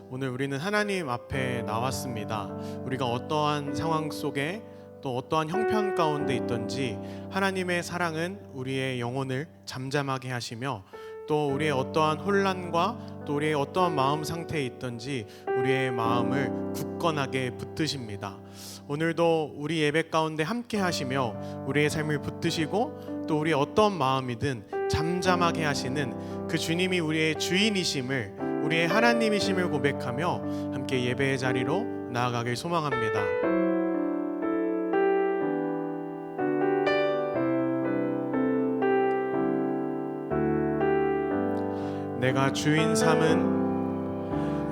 오늘 우리는 하나님 앞에 나왔습니다. 우리가 어떠한 상황 속에 또 어떠한 형편 가운데 있든지 하나님의 사랑은 우리의 영혼을 잠잠하게 하시며 또 우리의 어떠한 혼란과 또 우리의 어떠한 마음 상태에 있든지 우리의 마음을 굳건하게 붙드십니다. 오늘도 우리 예배 가운데 함께 하시며 우리의 삶을 붙드시고 또 우리의 어떤 마음이든 잠잠하게 하시는 그 주님이 우리의 주인이심을, 우리의 하나님이심을 고백하며 함께 예배의 자리로 나아가길 소망합니다.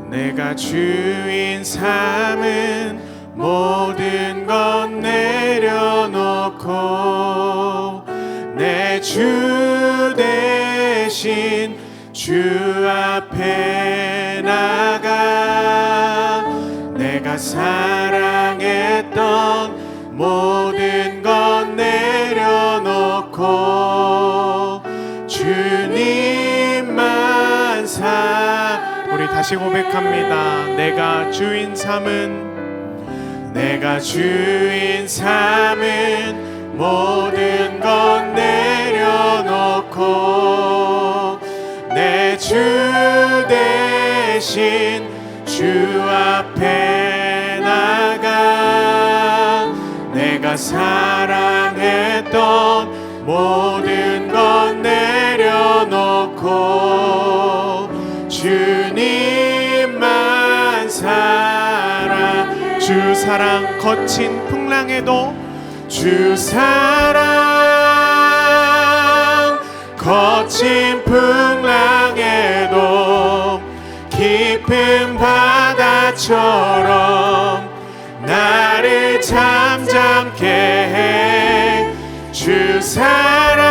내가 주인 삼은 모든 것 내려놓고 내 주 대신 주 앞에 나가 내가 사랑했던 모든 것 내려놓고 주님만 우리 다시 고백합니다. 내가 주인 삼은 모든 것 내려놓고 내 주 대신 주 앞에 나가 내가 사랑했던 모든 것 내려놓고 주님만 주 사랑 거친 풍랑에도 주 사랑 거친 풍랑에도 깊은 바다처럼 나를 잠잠게 해 주 사랑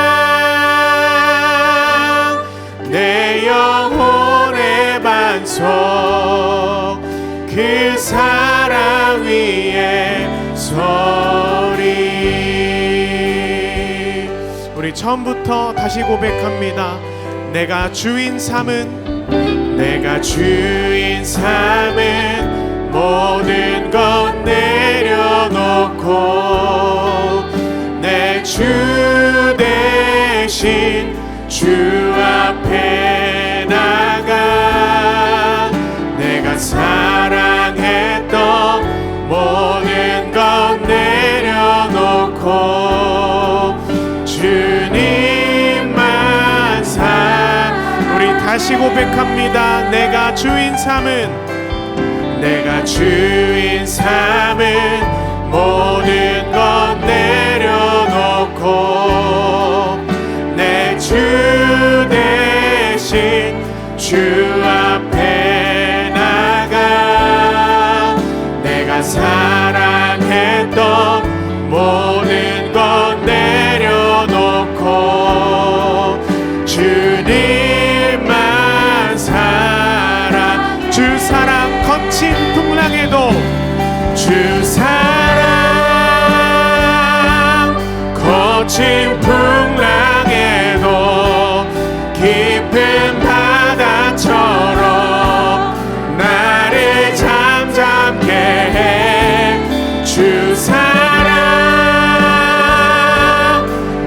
내 영혼의 반석 그 사랑 위에 서리. 우리 처음부터 다시 고백합니다. 내가 주인 삼은 모든 것 내려놓고 내 주 대신 주 앞에 나가 내가 사랑했던 모든 것 내려놓고 주님만 우리 다시 고백합니다. 내가 주인 삼은 모든 것 내려놓고 내 주 대신 주 앞에 나가 내가 사랑했던 모든 것 내려놓고 주님만 주 사랑 거친 풍랑에도 주 사랑 거친 풍랑에도 깊은 바다처럼 나를 잠잠게 해 주 사랑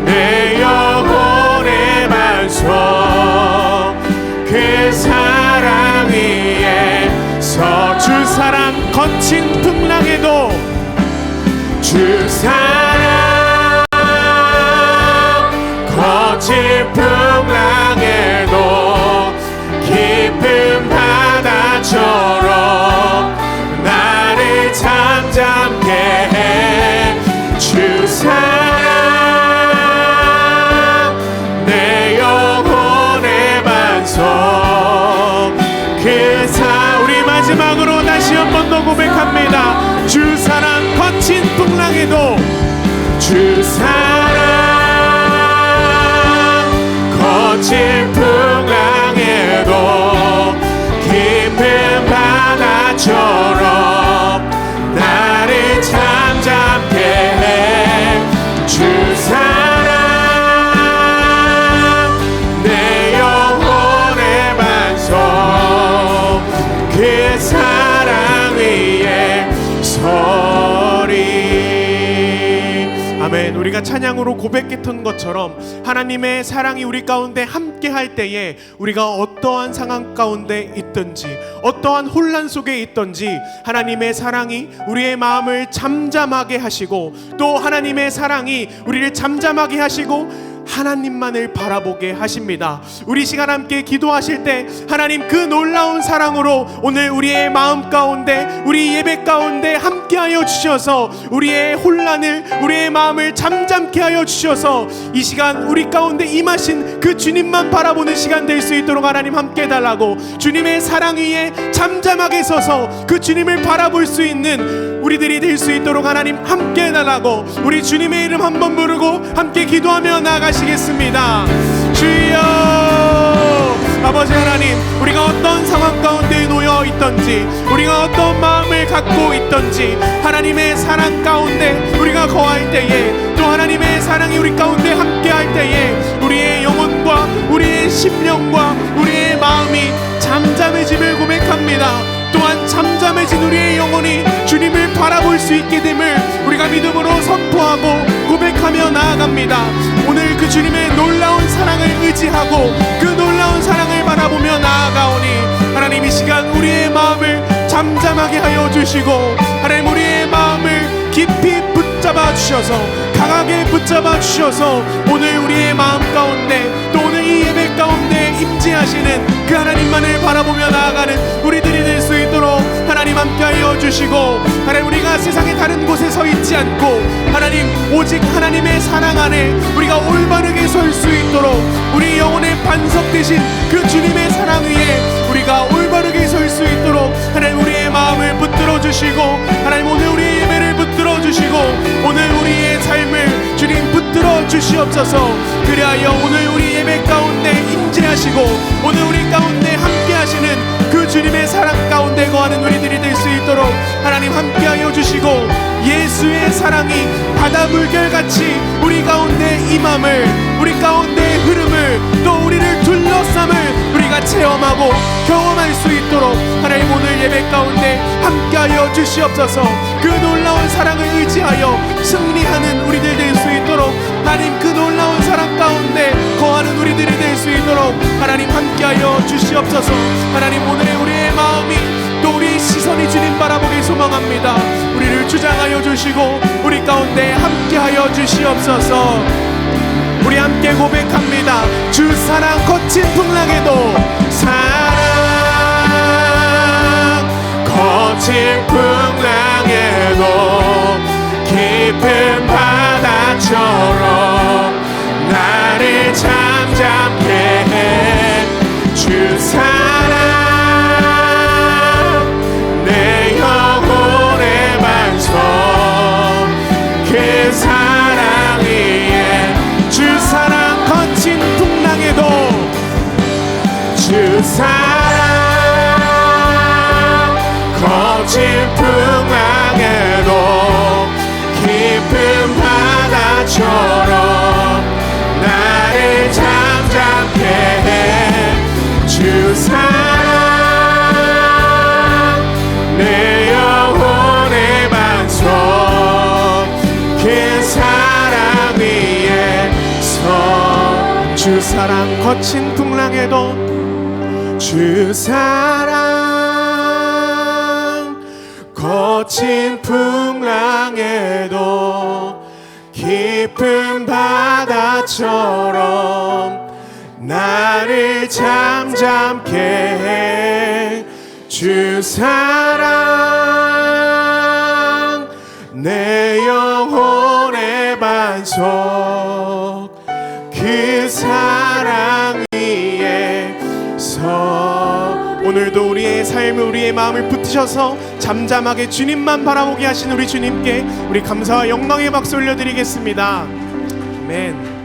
내 영혼의 반석 그 사랑 위에 주 사랑 거친 풍랑에도 주 사랑 거친 풍랑에도 깊은 바다처럼 나를 잠잠게 해 주 사랑 내 영혼의 반석 우리 마지막으로 다시 한 번 더 고백합니다. 주 사랑 거친 풍랑에도 주 사랑 거친 풍랑에도 깊은 바다처럼 나를 잠잠게 해 주 사랑 내 영혼의 반석 그 주님의 사랑 위에 서리. 아멘. 우리가 찬양으로 고백했던 것처럼 하나님의 사랑이 우리 가운데 함께 할 때에 우리가 어떠한 상황 가운데 있든지 어떠한 혼란 속에 있든지 하나님의 사랑이 우리의 마음을 잠잠하게 하시고 또 하나님의 사랑이 우리를 잠잠하게 하시고 하나님만을 바라보게 하십니다. 우리 시간 함께 기도하실 때 하나님 그 놀라운 사랑으로 오늘 우리의 마음 가운데 우리 예배 가운데 함께하여 주셔서 우리의 혼란을 우리의 마음을 잠잠케 하여 주셔서 이 시간 우리 가운데 임하신 그 주님만 바라보는 시간 될 수 있도록 하나님 함께 해달라고 주님의 사랑 위에 잠잠하게 서서 그 주님을 바라볼 수 있는 우리들이 될 수 있도록 하나님 함께 해달라고 우리 주님의 이름 한번 부르고 함께 기도하며 나아가시겠습니다. 주여 아버지 하나님, 우리가 어떤 상황 가운데 놓여 있던지 우리가 어떤 마음을 갖고 있던지 하나님의 사랑 가운데 우리가 거할 때에 또 하나님의 사랑이 우리 가운데 함께 할 때에 우리의 영혼과 우리의 심령과 우리의 마음이 잠잠해짐을 고백합니다. 또한 잠잠해진 우리의 영혼이 주님을 바라볼 수 있게 됨을 우리가 믿음으로 선포하고 고백하며 나아갑니다. 오늘 그 주님의 놀라운 사랑을 의지하고 그 놀라운 사랑을 바라보며 나아가오니 하나님 이 시간 우리의 마음을 잠잠하게 하여 주시고 하나님 우리의 마음을 깊이 붙잡아 주셔서 강하게 붙잡아 주셔서 오늘 우리의 마음 가운데 또 오늘 이 예배 가운데 임재하시는 그 하나님만을 바라보며 나아가는 우리들이 될 수 있도록 하나님 함께하여 주시고 하나님 우리가 세상의 다른 곳에 서 있지 않고 하나님 오직 하나님의 사랑 안에 우리가 올바르게 설 수 있도록 우리 영혼의 반석 되신 그 주님의 사랑 위에 우리가 올바르게 설 수 있도록 하나님 우리의 마음을 붙들어 주시고 하나님 오늘 우리의 예배를 붙들어 주시고 오늘 우리의 삶을 주님 붙들어 주시옵소서. 그리하여 오늘 우리 예배 가운데 임재하시고 오늘 우리 가운데 함께 하시는 그 주님의 사랑 가운데 거하는 우리들이 될 수 있도록 하나님 함께하여 주시고 예수의 사랑이 바다 물결같이 우리 가운데 임함을 우리 가운데 흐름을 또 우리를 둘러쌈을 우리가 체험하고 경험할 수 있도록 하나님 오늘 예배 가운데 함께하여 주시옵소서. 그 놀라운 사랑을 의지하여 승리하는 우리들 될 수 있도록 하나님 그 놀라운 사랑 가운데 거하는 우리들이 될 수 있도록 하나님 함께하여 주시옵소서. 하나님 오늘의 우리의 마음이 또 우리 시선이 주님 바라보길 소망합니다. 우리를 주장하여 주시고 우리 가운데 함께하여 주시옵소서. 우리 함께 고백합니다. 주 사랑 거친 풍랑에도 사랑 거친 풍랑에도 깊은 바다처럼 나를 잠잠케 해 주 사랑 내 영혼의 반석 그 사랑 위에 주 사랑 거친 풍랑에도 주 사랑 거친 풍랑에도 깊은 바다처럼 나를 잠잠케 해 주 사랑 내 영혼의 반석 그 사랑 위에 서 주 사랑 거친 풍랑에도 주 사랑 거친 풍랑에도 깊은 바다처럼 나를 잠잠케 해 주 사랑 내 영혼의 반석 그 사랑 위에 서 오늘도 우리의 삶을 우리의 마음을 붙드셔서 잠잠하게 주님만 바라보게 하신 우리 주님께 우리 감사와 영광의 박수 올려드리겠습니다. 아멘.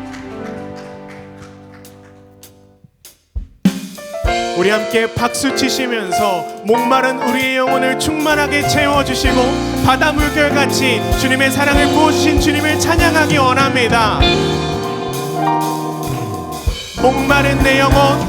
우리 함께 박수 치시면서 목마른 우리의 영혼을 충만하게 채워주시고 바다 물결같이 주님의 사랑을 부어주신 주님을 찬양하기 원합니다. 목마른 내 영혼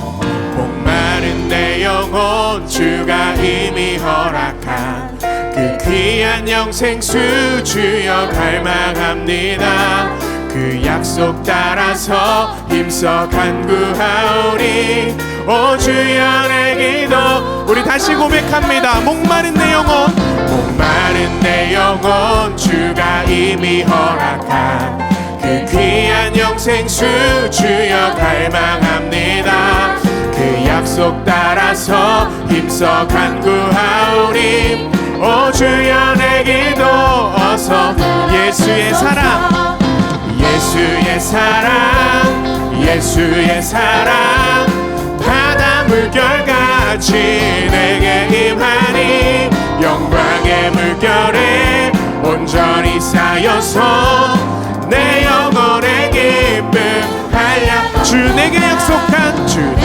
목마른 목마른 내 영혼 주가 이미 허락한 그 귀한 영생수 주여 갈망합니다. 그 약속 따라서 힘써 간구하오니 오 주여 내 기도. 우리 다시 고백합니다. 목마른 내 영혼, 목마른 내 영혼 주가 이미 허락한 그 귀한 영생수 주여 갈망합니다. 그 약속 따라서 힘써 간구하오니 오 주여 내 기도. 어서 예수의 사랑, 예수의 사랑, 예수의 사랑 바다 물결같이 내게 임하니 영광의 물결에 온전히 쌓여서 내 영혼의 기쁨 한량. 주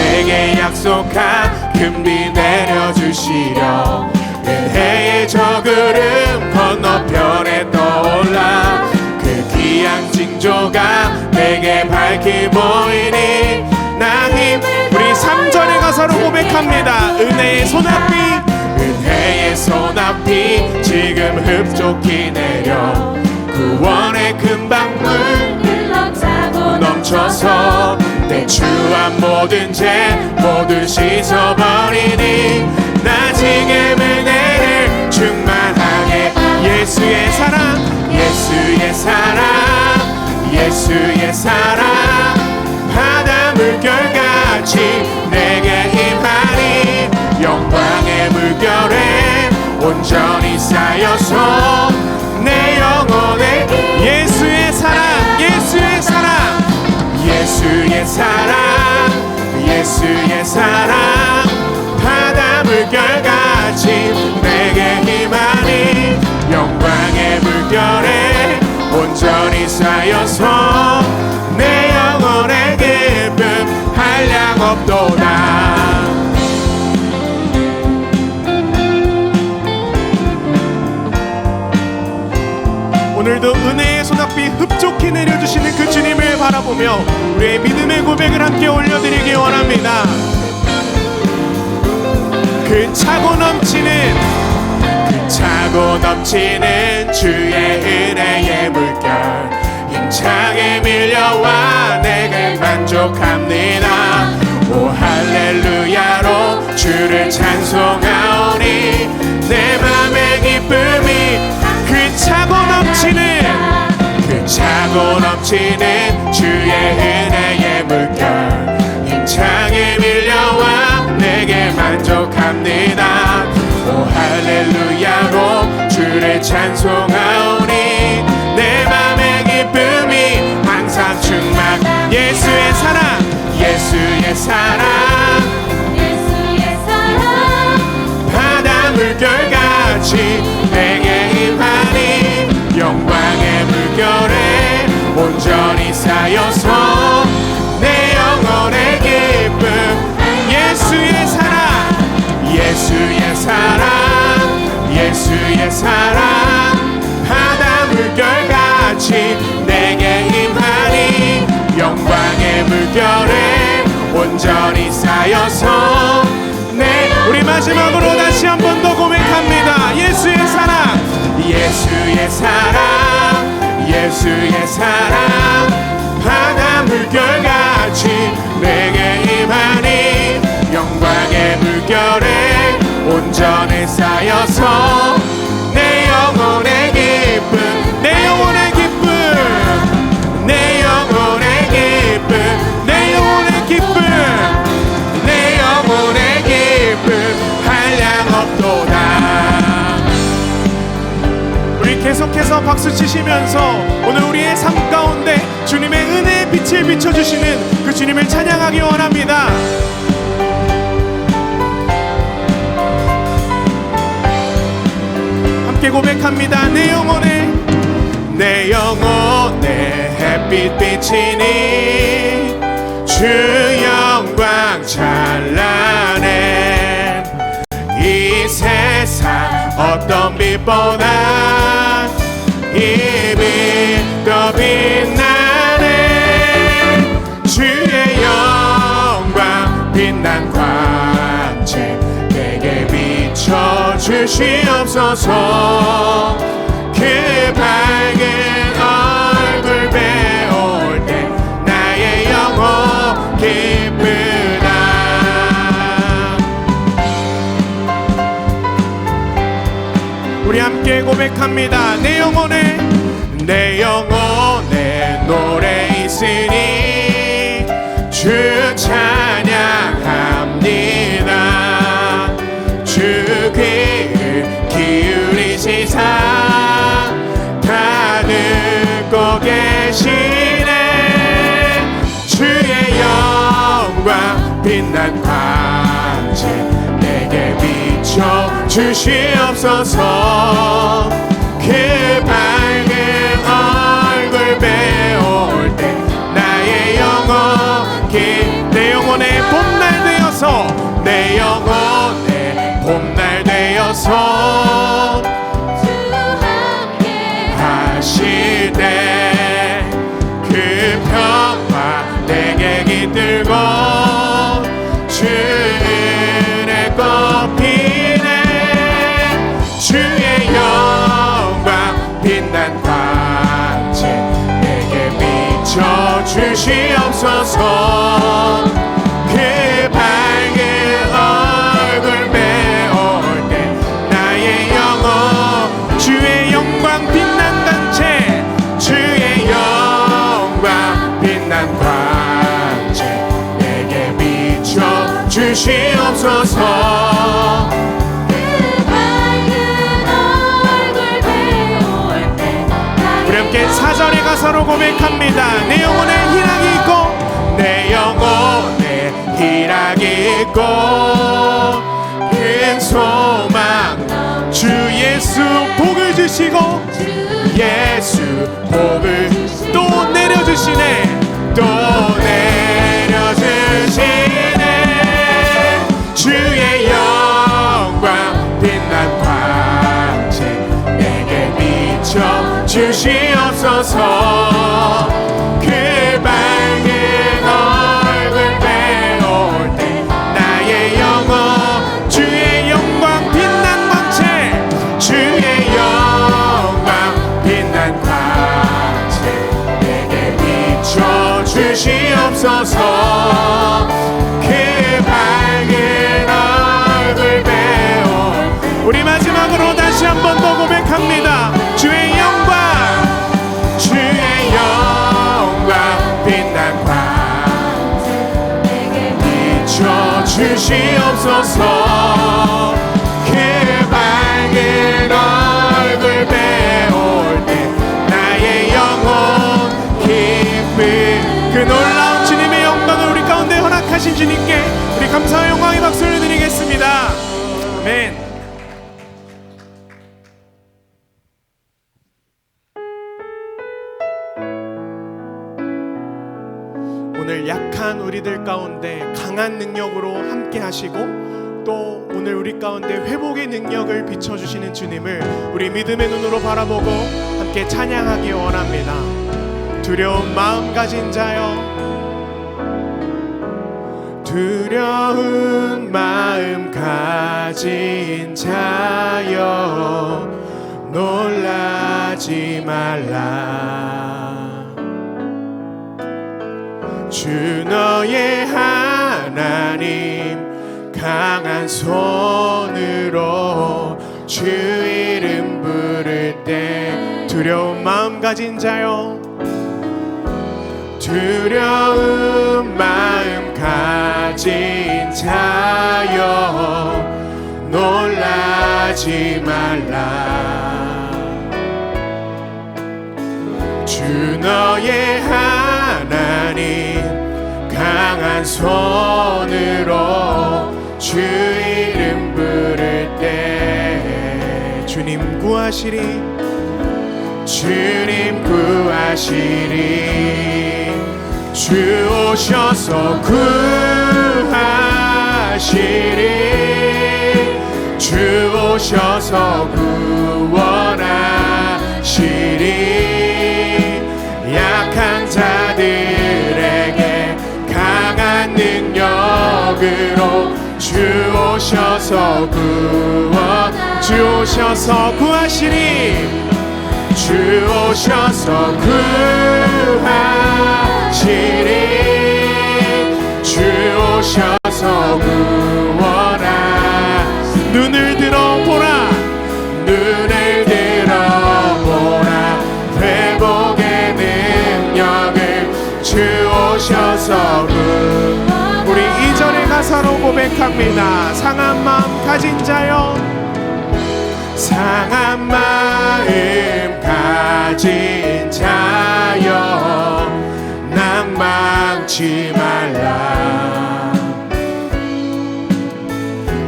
내게 약속한 금비 내려주시려 은혜의 저 구름 건너편에 떠올라 그 귀한 징조가 내게 밝히 보이니 나 힘. 우리 3절의 가사로 고백합니다. 은혜의 손앞이, 은혜의 손앞이 지금 흡족히 내려 구원의 큰 방문 넘쳐서 내 주한 모든 죄 모두 씻어버리니 나 지금 은혜를 충만하게. 예수의 사랑, 예수의 사랑, 예수의 사랑 바다 물결같이 내게 임하니 영광의 물결에 온전히 쌓여서 내 영혼에. 예수의 사랑, 예수의 사랑, 예수의 사랑, 예수의 사랑 바다 물결같이 내게 임하니 영광의 물결에 온전히 쌓여서 내 영혼의 기쁨 한량없도다. 오늘도 은혜의 손앞이 흡족히 내려주시는 그 주님을 바라보며 우리의 믿음의 고백을 함께 올려드리기 원합니다. 그 차고 넘치는 주의 은혜의 물결 힘차게 밀려와 내게 만족합니다. 오 할렐루야로 주를 찬송하오니 내 맘의 기쁨이 그 차고 넘치는 주의 은혜의 물결 힘차게 밀려와 내게 만족합니다. 오 할렐루야로 주를 찬송하오니 내 맘의 기쁨이 항상 충만. 예수의 사랑, 예수의 사랑, 예수의 사랑 바다 물결같이 내게 임하니 영광의 물결에 온전히 쌓여서 내 영혼의 기쁨. 예수의 사랑, 예수의 사랑, 예수의 사랑 바다 물결같이 내게 임하니 영광의 물결에 온전히 쌓여서 내. 우리 마지막으로 다시 한 번 더 고백합니다. 예수의 사랑, 예수의 사랑, 예수의 사랑 바다 물결같이 내게 임하니 영광의 물결에 온전히 쌓여서 내 영혼의 기쁨, 내 영혼의 기쁨, 내 영혼의 기쁨, 내 영혼의 기쁨, 내 영혼의 기쁨 한량없도다. 우리 계속해서 박수 치시면서 오늘 우리의 삶 가운데 주님의 은혜의 빛을 비춰주시는 그 주님을 찬양하기 원합니다. 함께 고백합니다. 내 영혼의 햇빛 비치니 주 영광 찬란해. 이 세상 어떤 빛보다 이 빛 더 빛나네. 주의 영광 빛난 광야 주시옵소서. 그 밝은 얼굴 배울 때 나의 영혼 기쁘다. 우리 함께 고백합니다. 내 영혼에 노래 있으니 주 찬양합니다. 주 귀를 기울이시사 다 듣고 계시네. 주의 영광 빛난 광채 내게 비춰 주시옵소서. 그 밝은 얼굴 배울 때 나의 영혼 내 영혼의 봄날 되어서 내 영혼의 봄날 되어서 주 함께 하실 때 그 평화 내게 깃들고 주 은혜 꽃피네. 주의 영광 빛난 광채 내게 비춰 주시옵소서. 그 밝은 얼굴 배울 때 나의 영혼 주의 영광 빛난 광채 주의 영광 빛난 광채 내게 비춰 주시옵소서. 우리 함께 사절의 가사로 고백합니다. 내 영혼에 희락이 있고 내 영혼에 희락이 있고 큰 소망 주 예수 복을 주시고 예수 복을 또 내려주시네. 또 내려주시네. 주의 영광 빛난 광채 내게 비춰 주시옵소서. 그 밝은 얼굴 배울 때 나의 영혼 주의 영광 빛난 광채 주의 영광 빛난 광채 내게 비춰 주시옵소서. 그 밝은 얼굴 배울 우리 마지막으로 다시 한 번 더 고백합니다. 주의 영광 빛난 광채 비춰 주시옵소서. 그 밝은 얼굴 배울 때 나의 영혼 기쁨. 그 놀라운 주님의 영광을 우리 가운데 허락하신 주님께 우리 감사와 영광의 박수를 드리겠습니다. 아멘. 오늘 약한 우리들 가운데 강한 능력으로 함께 하시고 또 오늘 우리 가운데 회복의 능력을 비춰주시는 주님을 우리 믿음의 눈으로 바라보고 함께 찬양하기 원합니다. 두려운 마음 가진 자여, 두려운 마음 가진 자여 놀라지 말라. 주 너의 하나님 강한 손으로 주 이름 부를 때 두려운 마음 가진 자여, 두려운 마음 가진 자여 놀라지 말라. 주 너의 하나님 강한 손으로 주 이름 부를 때 주님 구하시리, 주님 구하시리. 주 오셔서 구하시리, 주 오셔서 구원하시리. 약한 자들에게 강한 능력으로 주 오셔서 구원 주 오셔서 구하시리 주 오셔서 구하시리 주 오셔서 구원하 눈을 들어보라 눈을 들어보라 회복의 능력을 주 오셔서 우리 2절의 가사로 고백합니다. 상한 마음 가진 자여 상한 마음 가진 자여 낭망치 말라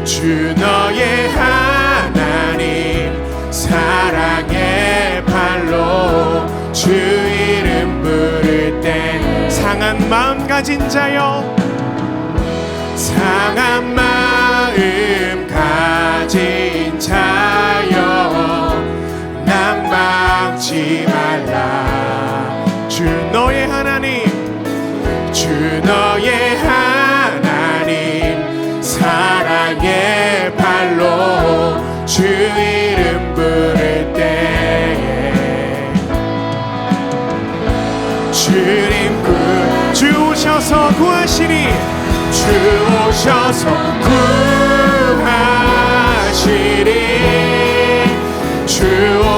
주 너의 하나님 사랑의 발로 주 이름 부를 때 상한 마음 가진 자여 상한 마음 가진 자여 낭망치 말라 주 너의 하나님 주 너의 하나님 사랑의 발로 주 이름 부를 때에 주님 주 오셔서 구하시니 주 오셔서 구하시리 주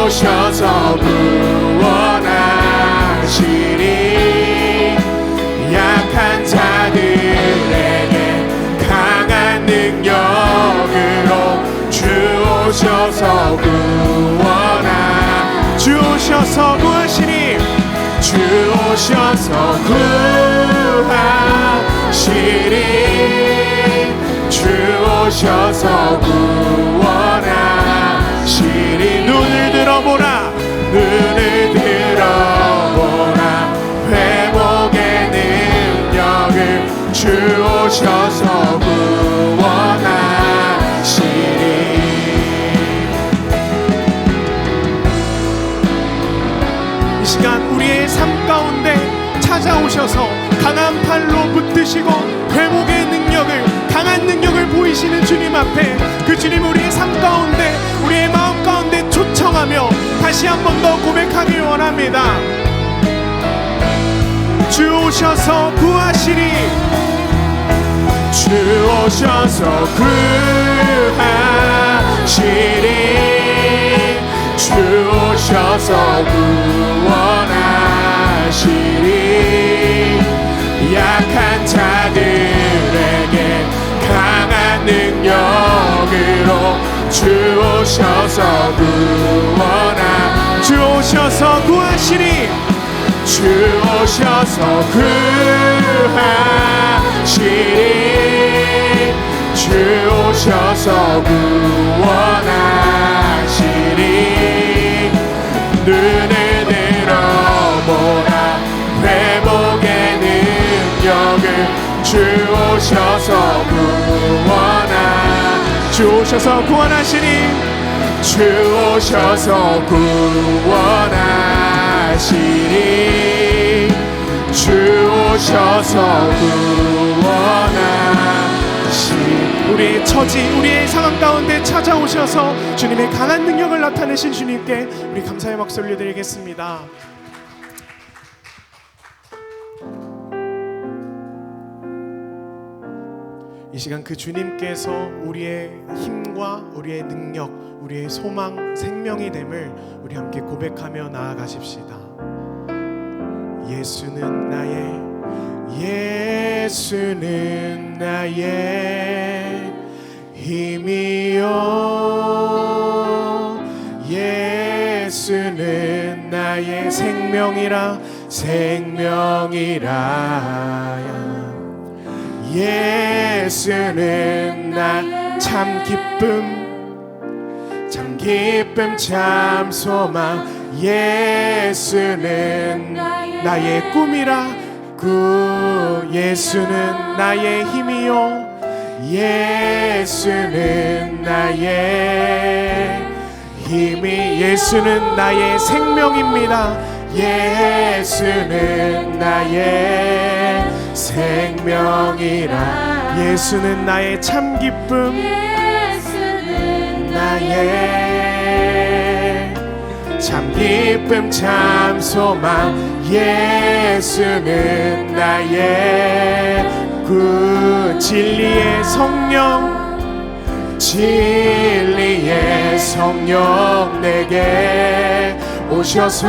오셔서 구원하시리 약한 자들에게 강한 능력으로 주 오셔서 구원하 주 오셔서 구하시니 주 오셔서 구하시리 주 오셔서 구원하시리 눈을 들어보라 눈을 들어보라 회복의 능력을 주 오셔서 구원하시리 이 시간 우리의 삶 가운데 찾아오셔서 강한 팔로 붙드시고 회복의 능력을 강한 능력을 보이시는 주님 앞에 그 주님 우리의 삶 가운데 우리의 마음 가운데 초청하며 다시 한 번 더 고백하길 원합니다. 주 오셔서 구하시리 주 오셔서 구하시리 주 오셔서 구원하시리 약한 자들에게 강한 능력으로 주 오셔서 구원하 주 오셔서 구하시리 주 오셔서 구하시리 주 오셔서 구원하시리 눈을 들어보라 회복의 능력을 주 오셔서 구원하 주 오셔서 구원하시니 주 오셔서 구원하시니 주 오셔서 구원하시니 우리의 처지 우리의 상황 가운데 찾아오셔서 주님의 강한 능력을 나타내신 주님께 우리 감사의 박수 올려드리겠습니다. 이 시간 그 주님께서 우리의 힘과 우리의 능력, 우리의 소망, 생명이 됨을 우리 함께 고백하며 나아가십시다. 예수는 나의 힘이요 예수는 나의 생명이라 예수는 나 참 기쁨 참 소망 예수는 나의 꿈이라 예수는 나의 힘이요 예수는 나의 힘이 예수는 나의 생명입니다. 예수는 나의 생명이라 예수는 나의 참 기쁨 나의 참 기쁨 참 소망 예수는 나의 그 진리의 성령 진리의 성령 내게 오셔서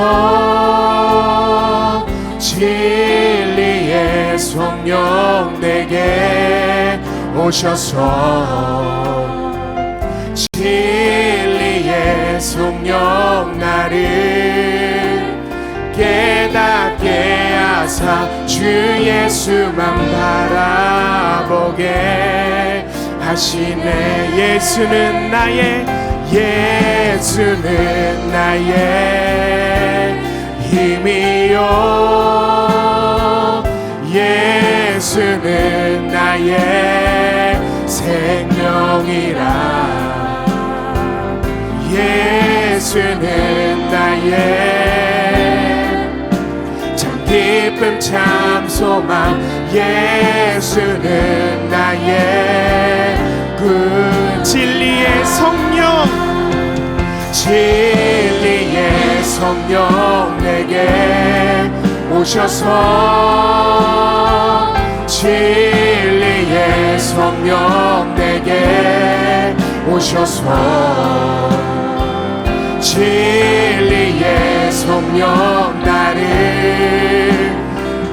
진리의 성령 내게 오셔서 진리의 성령 나를 깨닫게 하사 주 예수만 바라보게 하시네. 예수는 나의 힘이요 예수는 나의 생명이라 예수는 나의 참 기쁨 참 소망 예수는 나의 그 진리의 성령 진리의 성령 내게 오셔서 진리의 성령 내게 오셔서 진리의 성령 나를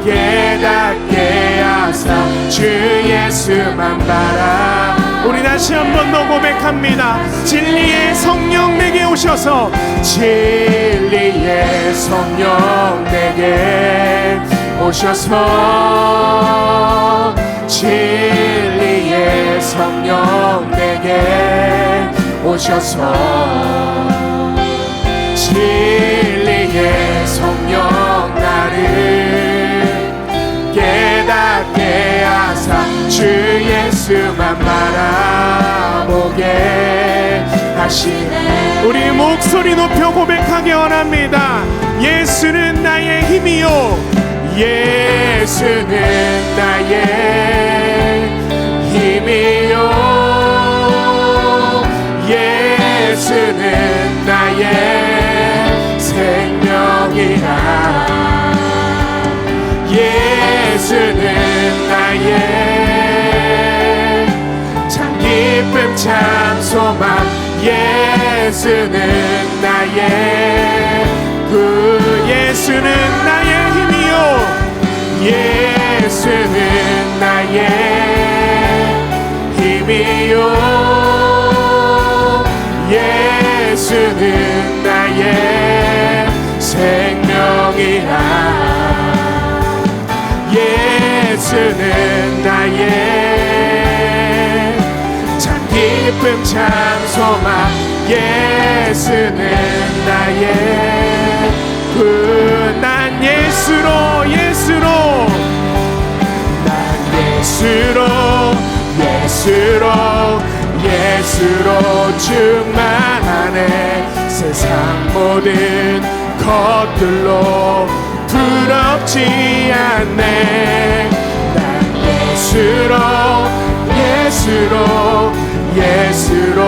깨닫게 하사 주 예수만 바라. 우리 다시 한 번 더 고백합니다. 진리의 성령 내게 오셔서 진리의 성령 내게 오셔서 진리의 성령 내게 오셔서 진리의 성령 나를 깨닫게 하사 주 예수만 바라보게 하시네. 우리 목소리 높여 고백하기 원합니다. 예수는 나의 힘이요 예수는 나의 힘이요 예수는 나의 생명이라 예수는 나의 참 기쁨 참 소망 예수는 나의 그 예수는 나의 힘이요 예수는 나의 힘이요 예수는 나의 생명이라 예수는 나의 참 기쁨 참 소망 예수는 나의 그 난 예수로 난 예수로 충만하네. 세상 모든 것들로 부럽지 않네. 난 예수로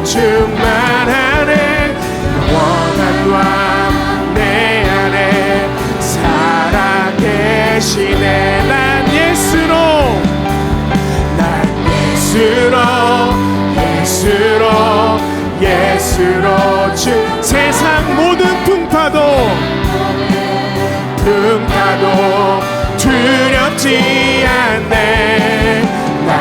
충만하네. 영원한 왕 내 안에 살아계시네. 난 예수로 세상 모든 풍파도 두렵지 않네. 난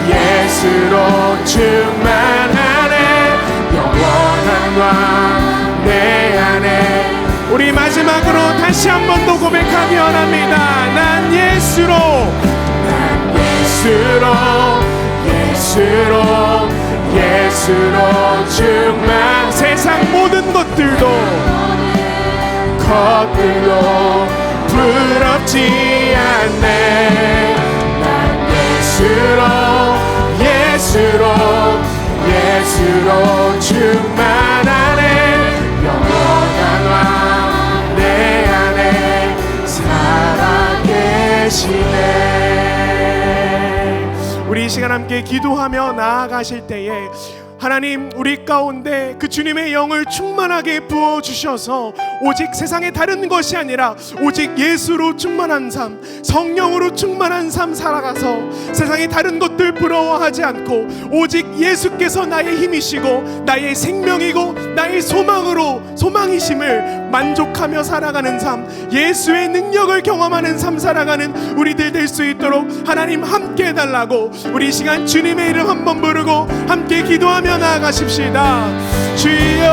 예수로 충만하네. 영원한 왕 내 안에. 우리 마지막으로 다시 한 번 더 고백하기 원합니다. 난 예수로 충만. 세상 모든 것들도 부럽지 않네. 난 예수로 충만하네. 영원한 왕 내 안에 살아계시네. 우리 이 시간 시간 함께 기도하며 나아가실 때에 하나님, 우리 가운데 그 주님의 영을 충만하게 부어주셔서 오직 세상의 다른 것이 아니라 오직 예수로 충만한 삶, 성령으로 충만한 삶 살아가서 세상의 다른 것들 부러워하지 않고 오직 예수께서 나의 힘이시고 나의 생명이고 나의 소망이심을 만족하며 살아가는 삶, 예수의 능력을 경험하는 삶 살아가는 우리들 될 수 있도록 하나님 함께 해달라고 우리 이 시간 주님의 이름 한번 부르고 함께 기도하며 나아가십시다. 주여,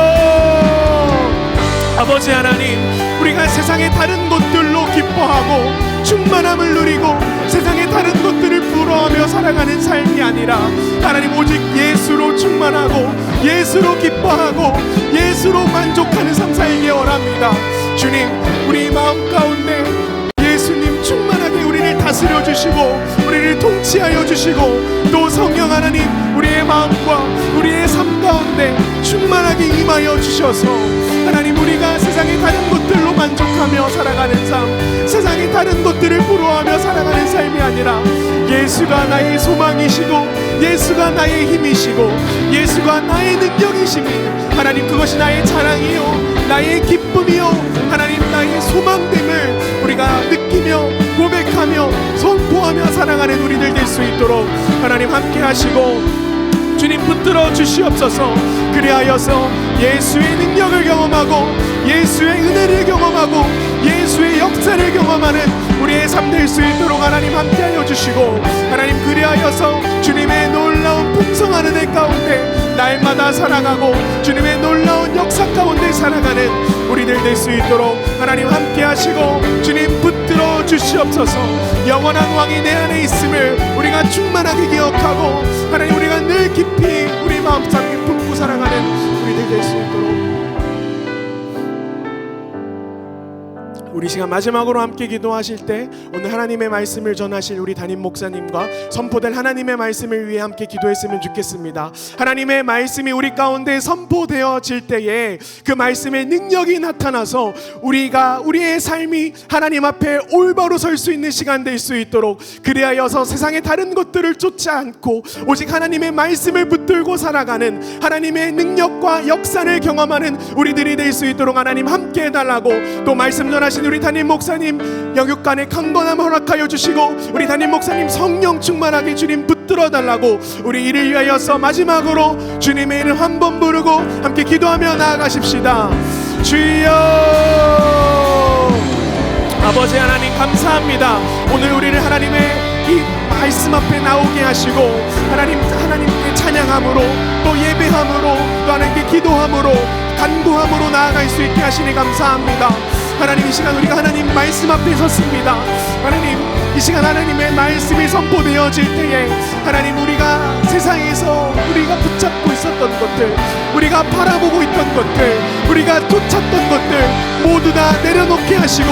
아버지 하나님, 우리가 세상의 다른 것들로 기뻐하고 충만함을 누리고 세상의 다른 것들을 부러워하며 살아가는 삶이 아니라 하나님, 오직 예수로 충만하고 예수로 기뻐하고 예수로 만족하는 삶 살기 원합니다. 주님, 우리 마음 가운데 예수님 충만하게 우리를 다스려 주시고 우리를 통치하여 주시고 또 성령 하나님, 우리의 마음과 우리의 삶 가운데 충만하게 임하여 주셔서 하나님, 우리가 세상의 다른 것들로 만족하며 살아가는 삶, 세상의 다른 것들을 부러워하며 살아가는 삶이 아니라 예수가 나의 소망이시고 예수가 나의 힘이시고 예수가 나의 능력이시니 하나님, 그것이 나의 자랑이요 나의 기쁨이요 하나님, 나의 소망됨을 우리가 느끼며 고백하며 선포하며 살아가는 우리들 될 수 있도록 하나님 함께 하시고 주님 붙들어 주시옵소서. 그리하여서 예수의 능력을 경험하고 예수의 은혜를 경험하고 예수의 역사를 경험하는 우리의 삶 될 수 있도록 하나님 함께하여 주시고 하나님, 그리하여서 주님의 놀라운 풍성한 은혜 가운데 날마다 살아가고 주님의 놀라운 역사 가운데 살아가는 우리들 될 수 있도록 하나님 함께 하시고 주님 붙들어 주시옵소서. 영원한 왕이 내 안에 있음을 우리가 충만하게 기억하고 하나님, 우리가 늘 깊이 우리 마음속에 품고 살아가는 우리들 될 수 있도록 우리 시간 마지막으로 함께 기도하실 때 오늘 하나님의 말씀을 전하실 우리 담임 목사님과 선포될 하나님의 말씀을 위해 함께 기도했으면 좋겠습니다. 하나님의 말씀이 우리 가운데 선포되어질 때에 그 말씀의 능력이 나타나서 우리가 우리의 삶이 하나님 앞에 올바로 설 수 있는 시간 될 수 있도록, 그리하여서 세상의 다른 것들을 쫓지 않고 오직 하나님의 말씀을 붙들고 살아가는 하나님의 능력과 역사를 경험하는 우리들이 될 수 있도록 하나님 함께 해달라고, 또 말씀 전하신 우리 담임 목사님 영육간의 강건함 허락하여 주시고 우리 담임 목사님 성령 충만하게 주님 붙들어 달라고, 우리 이를 위하여서 마지막으로 주님의 이름 한 번 부르고 함께 기도하며 나아가십시다. 주여, 아버지 하나님 감사합니다. 오늘 우리를 하나님의 이 말씀 앞에 나오게 하시고 하나님께 찬양함으로 또 예배함으로 또 하나님께 기도함으로 간구함으로 나아갈 수 있게 하시니 감사합니다. 하나님, 이 시간 우리가 하나님 말씀 앞에 섰습니다. 하나님, 이 시간 하나님의 말씀이 선포되어질 때에 하나님, 우리가 세상에서 우리가 붙잡고 있었던 것들, 우리가 바라보고 있던 것들, 우리가 쫓았던 것들 모두 다 내려놓게 하시고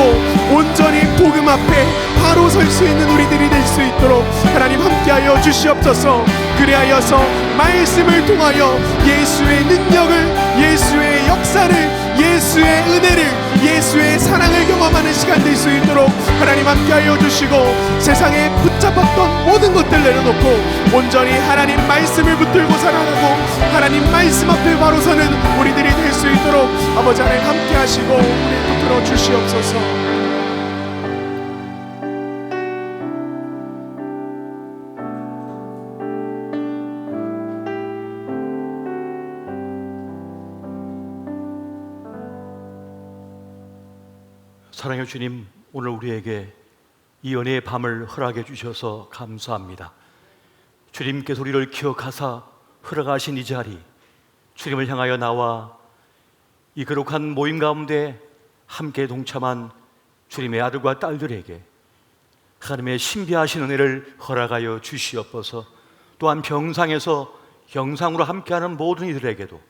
온전히 복음 앞에 바로 설 수 있는 우리들이 될 수 있도록 하나님 함께하여 주시옵소서. 그리하여서 말씀을 통하여 예수의 능력을, 예수의 역사를, 예수의 은혜를, 예수의 사랑을 경험하는 시간 될 수 있도록 하나님 함께하여 주시고 세상에 붙잡았던 모든 것들 내려놓고 온전히 하나님 말씀을 붙들고 살아가고 하나님 말씀 앞에 바로 서는 우리들이 될 수 있도록 아버지 하나님 함께하시고 우리 붙들어 주시옵소서. 사랑의 주님, 오늘 우리에게 이 은혜의 밤을 허락해 주셔서 감사합니다. 주님께서 우리를 기억하사 허락하신 이 자리, 주님을 향하여 나와 이 거룩한 모임 가운데 함께 동참한 주님의 아들과 딸들에게 하나님의 신비하신 은혜를 허락하여 주시옵소서. 또한 병상에서 영상으로 함께하는 모든 이들에게도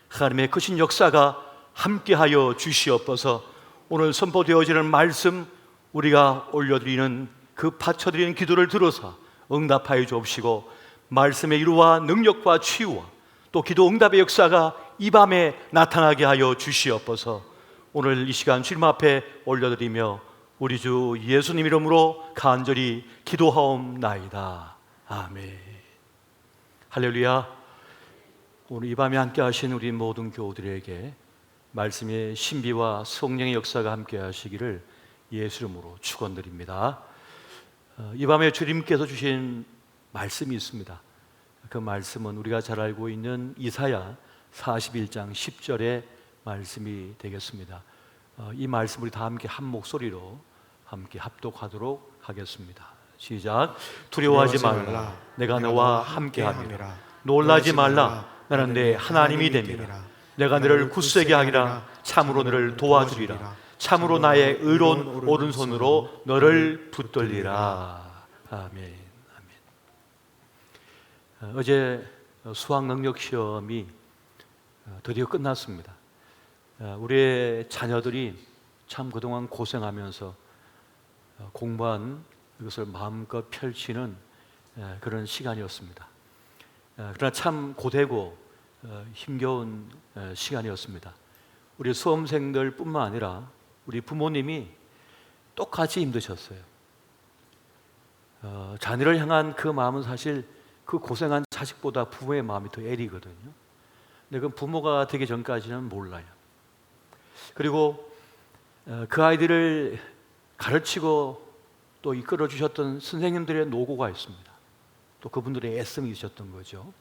하나님의 크신 역사가 함께하여 주시옵소서. 오늘 선포되어지는 말씀, 우리가 올려드리는 그 바쳐드리는 기도를 들어서 응답하여 주옵시고 말씀의 이루와 능력과 치유와 또 기도 응답의 역사가 이 밤에 나타나게 하여 주시옵소서. 오늘 이 시간 주님 앞에 올려드리며 우리 주 예수님 이름으로 간절히 기도하옵나이다. 아멘. 할렐루야. 오늘 이 밤에 함께 하신 우리 모든 교우들에게 말씀의 신비와 성령의 역사가 함께 하시기를 예수 이름으로 축원드립니다. 이 밤에 주님께서 주신 말씀이 있습니다. 그 말씀은 우리가 잘 알고 있는 이사야 41장 10절의 말씀이 되겠습니다. 이 말씀 우리 다 함께 한 목소리로 함께 합독하도록 하겠습니다. 시작. 두려워하지 말라. 내가 너와 함께함이라. 놀라지 말라. 나는 내 하나님이 됨이라. 내가 너를 굳세게 하리라. 참으로 너를 도와주리라. 참으로 나의 의로운 오른손으로 너를 붙들리라. 아멘. 아멘. 어제 수학 능력 시험이 드디어 끝났습니다. 우리의 자녀들이 참 그동안 고생하면서 공부한 이것을 마음껏 펼치는 그런 시간이었습니다. 그러나 참 고되고 힘겨운 시간이었습니다. 우리 수험생들 뿐만 아니라 우리 부모님이 똑같이 힘드셨어요. 자녀를 향한 그 마음은 사실 그 고생한 자식보다 부모의 마음이 더 애리거든요. 근데 그 부모가 되기 전까지는 몰라요. 그리고 그 아이들을 가르치고 또 이끌어 주셨던 선생님들의 노고가 있습니다. 또 그분들의 애씀이 있었던 거죠.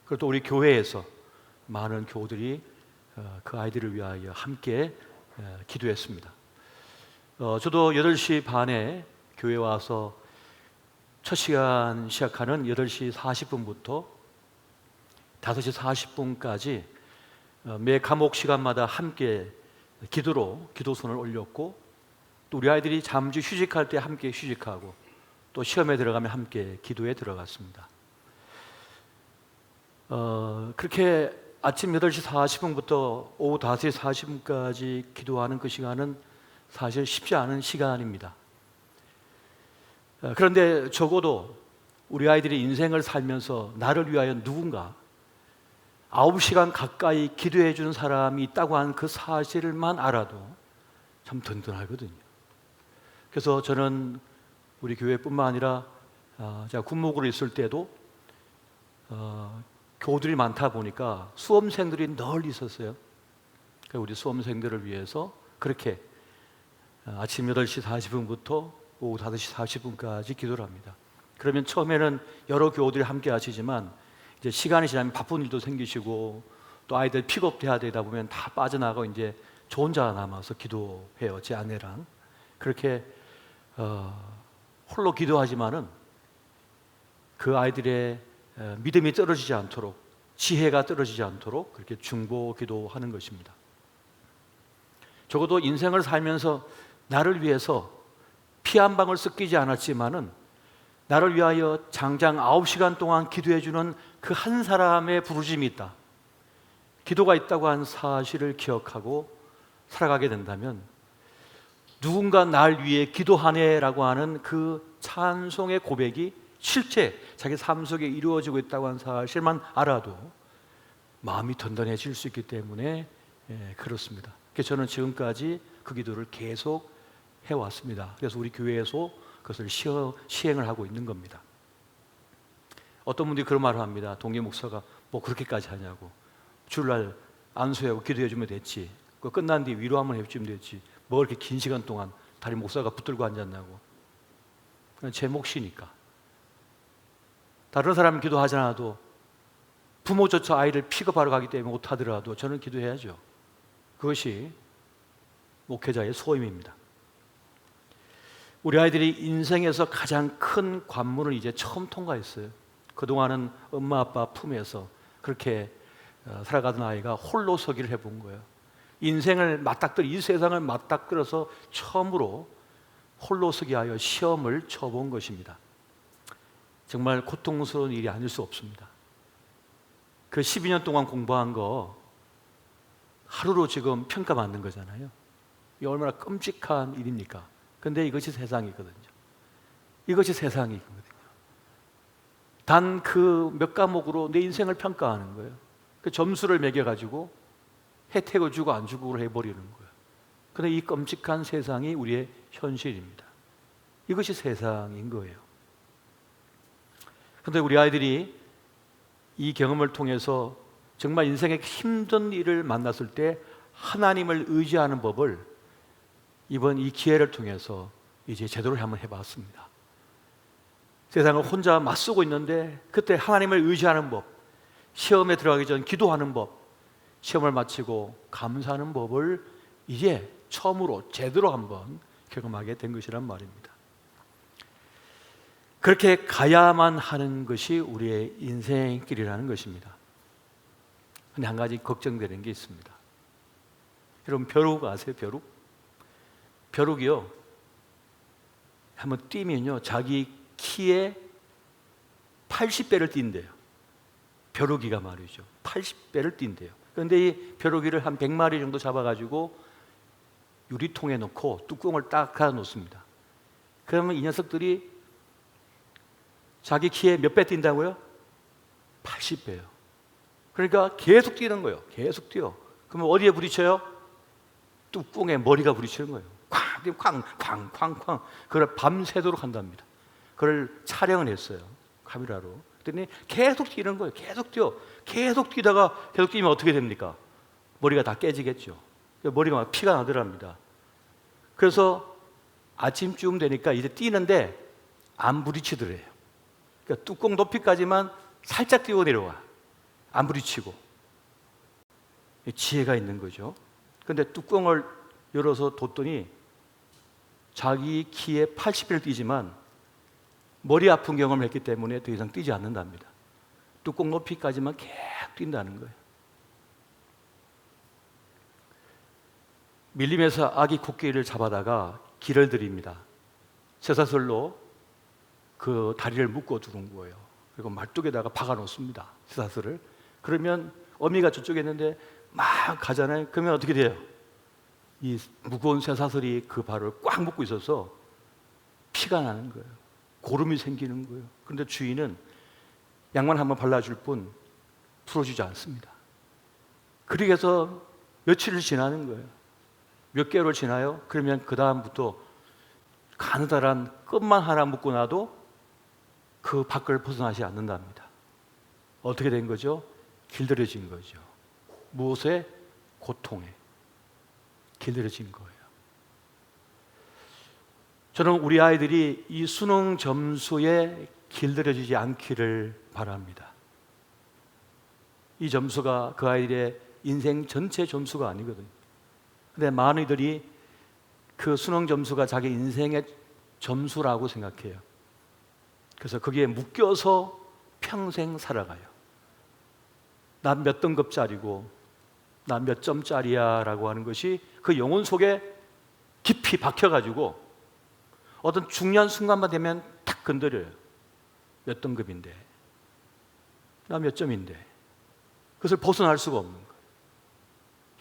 그리고 또 우리 교회에서 많은 교우들이 그 아이들을 위하여 함께 기도했습니다. 저도 8시 반에 교회 와서 첫 시간 시작하는 8시 40분부터 5시 40분까지 매 과목 시간마다 함께 기도로 기도선을 올렸고, 또 우리 아이들이 잠시 휴식할 때 함께 휴식하고, 또 시험에 들어가면 함께 기도에 들어갔습니다. 그렇게 아침 8시 40분부터 오후 5시 40분까지 기도하는 그 시간은 사실 쉽지 않은 시간입니다. 그런데 적어도 우리 아이들이 인생을 살면서 나를 위하여 누군가 9시간 가까이 기도해 주는 사람이 있다고 하는 그 사실만 알아도 참 든든하거든요. 그래서 저는 우리 교회뿐만 아니라 제가 군목으로 있을 때도 교우들이 많다 보니까 수험생들이 늘 있었어요. 우리 수험생들을 위해서 그렇게 아침 8시 40분부터 오후 5시 40분까지 기도를 합니다. 그러면 처음에는 여러 교우들이 함께 하시지만 이제 시간이 지나면 바쁜 일도 생기시고 또 아이들 픽업돼야 되다 보면 다 빠져나가고 이제 저 혼자 남아서 기도해요. 제 아내랑. 그렇게 홀로 기도하지만은 그 아이들의 믿음이 떨어지지 않도록, 지혜가 떨어지지 않도록 그렇게 중보 기도하는 것입니다. 적어도 인생을 살면서 나를 위해서 피 한 방울 섞이지 않았지만은 나를 위하여 장장 9시간 동안 기도해 주는 그 한 사람의 부르심이 있다, 기도가 있다고 한 사실을 기억하고 살아가게 된다면 누군가 날 위해 기도하네라고 하는 그 찬송의 고백이 실제 자기 삶 속에 이루어지고 있다고 하는 사실만 알아도 마음이 든든해질 수 있기 때문에 그렇습니다. 그래서 저는 지금까지 그 기도를 계속 해왔습니다. 그래서 우리 교회에서 그것을 시행을 하고 있는 겁니다. 어떤 분들이 그런 말을 합니다. 동계 목사가 뭐 그렇게까지 하냐고. 주일날 안수하고 기도해 주면 됐지. 그 끝난 뒤 위로 한번 해주면 됐지. 뭐 이렇게 긴 시간 동안 다리 목사가 붙들고 앉았냐고. 그냥 제 몫이니까. 다른 사람은 기도하지 않아도 부모조차 아이를 픽업하러 가기 때문에 못하더라도 저는 기도해야죠. 그것이 목회자의 소임입니다. 우리 아이들이 인생에서 가장 큰 관문을 이제 처음 통과했어요. 그동안은 엄마 아빠 품에서 그렇게 살아가던 아이가 홀로 서기를 해본 거예요. 인생을 맞닥뜨려, 이 세상을 맞닥뜨려서 처음으로 홀로 서기 하여 시험을 쳐본 것입니다. 정말 고통스러운 일이 아닐 수 없습니다. 그 12년 동안 공부한 거 하루로 지금 평가받는 거잖아요. 이게 얼마나 끔찍한 일입니까? 근데 이것이 세상이거든요. 이것이 세상이거든요. 단 그 몇 과목으로 내 인생을 평가하는 거예요. 그 점수를 매겨가지고 혜택을 주고 안 주고를 해버리는 거예요. 근데 이 끔찍한 세상이 우리의 현실입니다. 이것이 세상인 거예요. 근데 우리 아이들이 이 경험을 통해서 정말 인생의 힘든 일을 만났을 때 하나님을 의지하는 법을 이번 이 기회를 통해서 이제 제대로 한번 해봤습니다. 세상을 혼자 맞서고 있는데 그때 하나님을 의지하는 법, 시험에 들어가기 전 기도하는 법, 시험을 마치고 감사하는 법을 이제 처음으로 제대로 한번 경험하게 된 것이란 말입니다. 그렇게 가야만 하는 것이 우리의 인생길이라는 것입니다. 근데 한 가지 걱정되는 게 있습니다. 여러분 벼룩 아세요? 벼룩? 벼룩이요, 한번 뛰면요 자기 키의 80배를 뛴대요. 벼룩이가 말이죠. 80배를 뛴대요. 그런데 이 벼룩이를 한 100마리 정도 잡아가지고 유리통에 넣고 뚜껑을 딱 닫아 놓습니다. 그러면 이 녀석들이 자기 키에 몇 배 뛴다고요? 80배요. 그러니까 계속 뛰는 거예요. 계속 뛰어. 그러면 어디에 부딪혀요? 뚜껑에 머리가 부딪히는 거예요. 쾅. 그걸 밤새도록 한답니다. 그걸 촬영을 했어요. 카메라로. 그랬더니 계속 뛰는 거예요. 계속 뛰어. 계속 뛰다가 계속 뛰면 어떻게 됩니까? 머리가 다 깨지겠죠. 머리가 막 피가 나더랍니다. 그래서 아침쯤 되니까 이제 뛰는데 안 부딪히더래요. 그러니까 뚜껑 높이까지만 살짝 뛰어 내려와. 안 부딪히고. 지혜가 있는 거죠. 그런데 뚜껑을 열어서 뒀더니 자기 키에 80배를 뛰지만 머리 아픈 경험을 했기 때문에 더 이상 뛰지 않는답니다. 뚜껑 높이까지만 계속 뛴다는 거예요. 밀림에서 아기 코끼리를 잡아다가 길을 들입니다. 쇠사슬로 그 다리를 묶어 두는 거예요. 그리고 말뚝에다가 박아 놓습니다. 쇠사슬을. 그러면 어미가 저쪽에 있는데 막 가잖아요. 그러면 어떻게 돼요? 이 무거운 쇠사슬이 그 발을 꽉 묶고 있어서 피가 나는 거예요. 고름이 생기는 거예요. 그런데 주인은 약만 한번 발라줄 뿐 풀어주지 않습니다. 그렇게 해서 며칠을 지나는 거예요. 몇 개월을 지나요? 그러면 그 다음부터 가느다란 끈만 하나 묶고 나도 그 밖을 벗어나지 않는답니다. 어떻게 된 거죠? 길들여진 거죠. 무엇에? 고통에 길들여진 거예요. 저는 우리 아이들이 이 수능 점수에 길들여지지 않기를 바랍니다. 이 점수가 그 아이들의 인생 전체 점수가 아니거든요. 근데 많은 이들이 그 수능 점수가 자기 인생의 점수라고 생각해요. 그래서 거기에 묶여서 평생 살아가요. 난 몇 등급짜리고 난 몇 점짜리야 라고 하는 것이 그 영혼 속에 깊이 박혀가지고 어떤 중요한 순간만 되면 탁 건드려요. 몇 등급인데, 나 몇 점인데. 그것을 벗어날 수가 없는 거예요.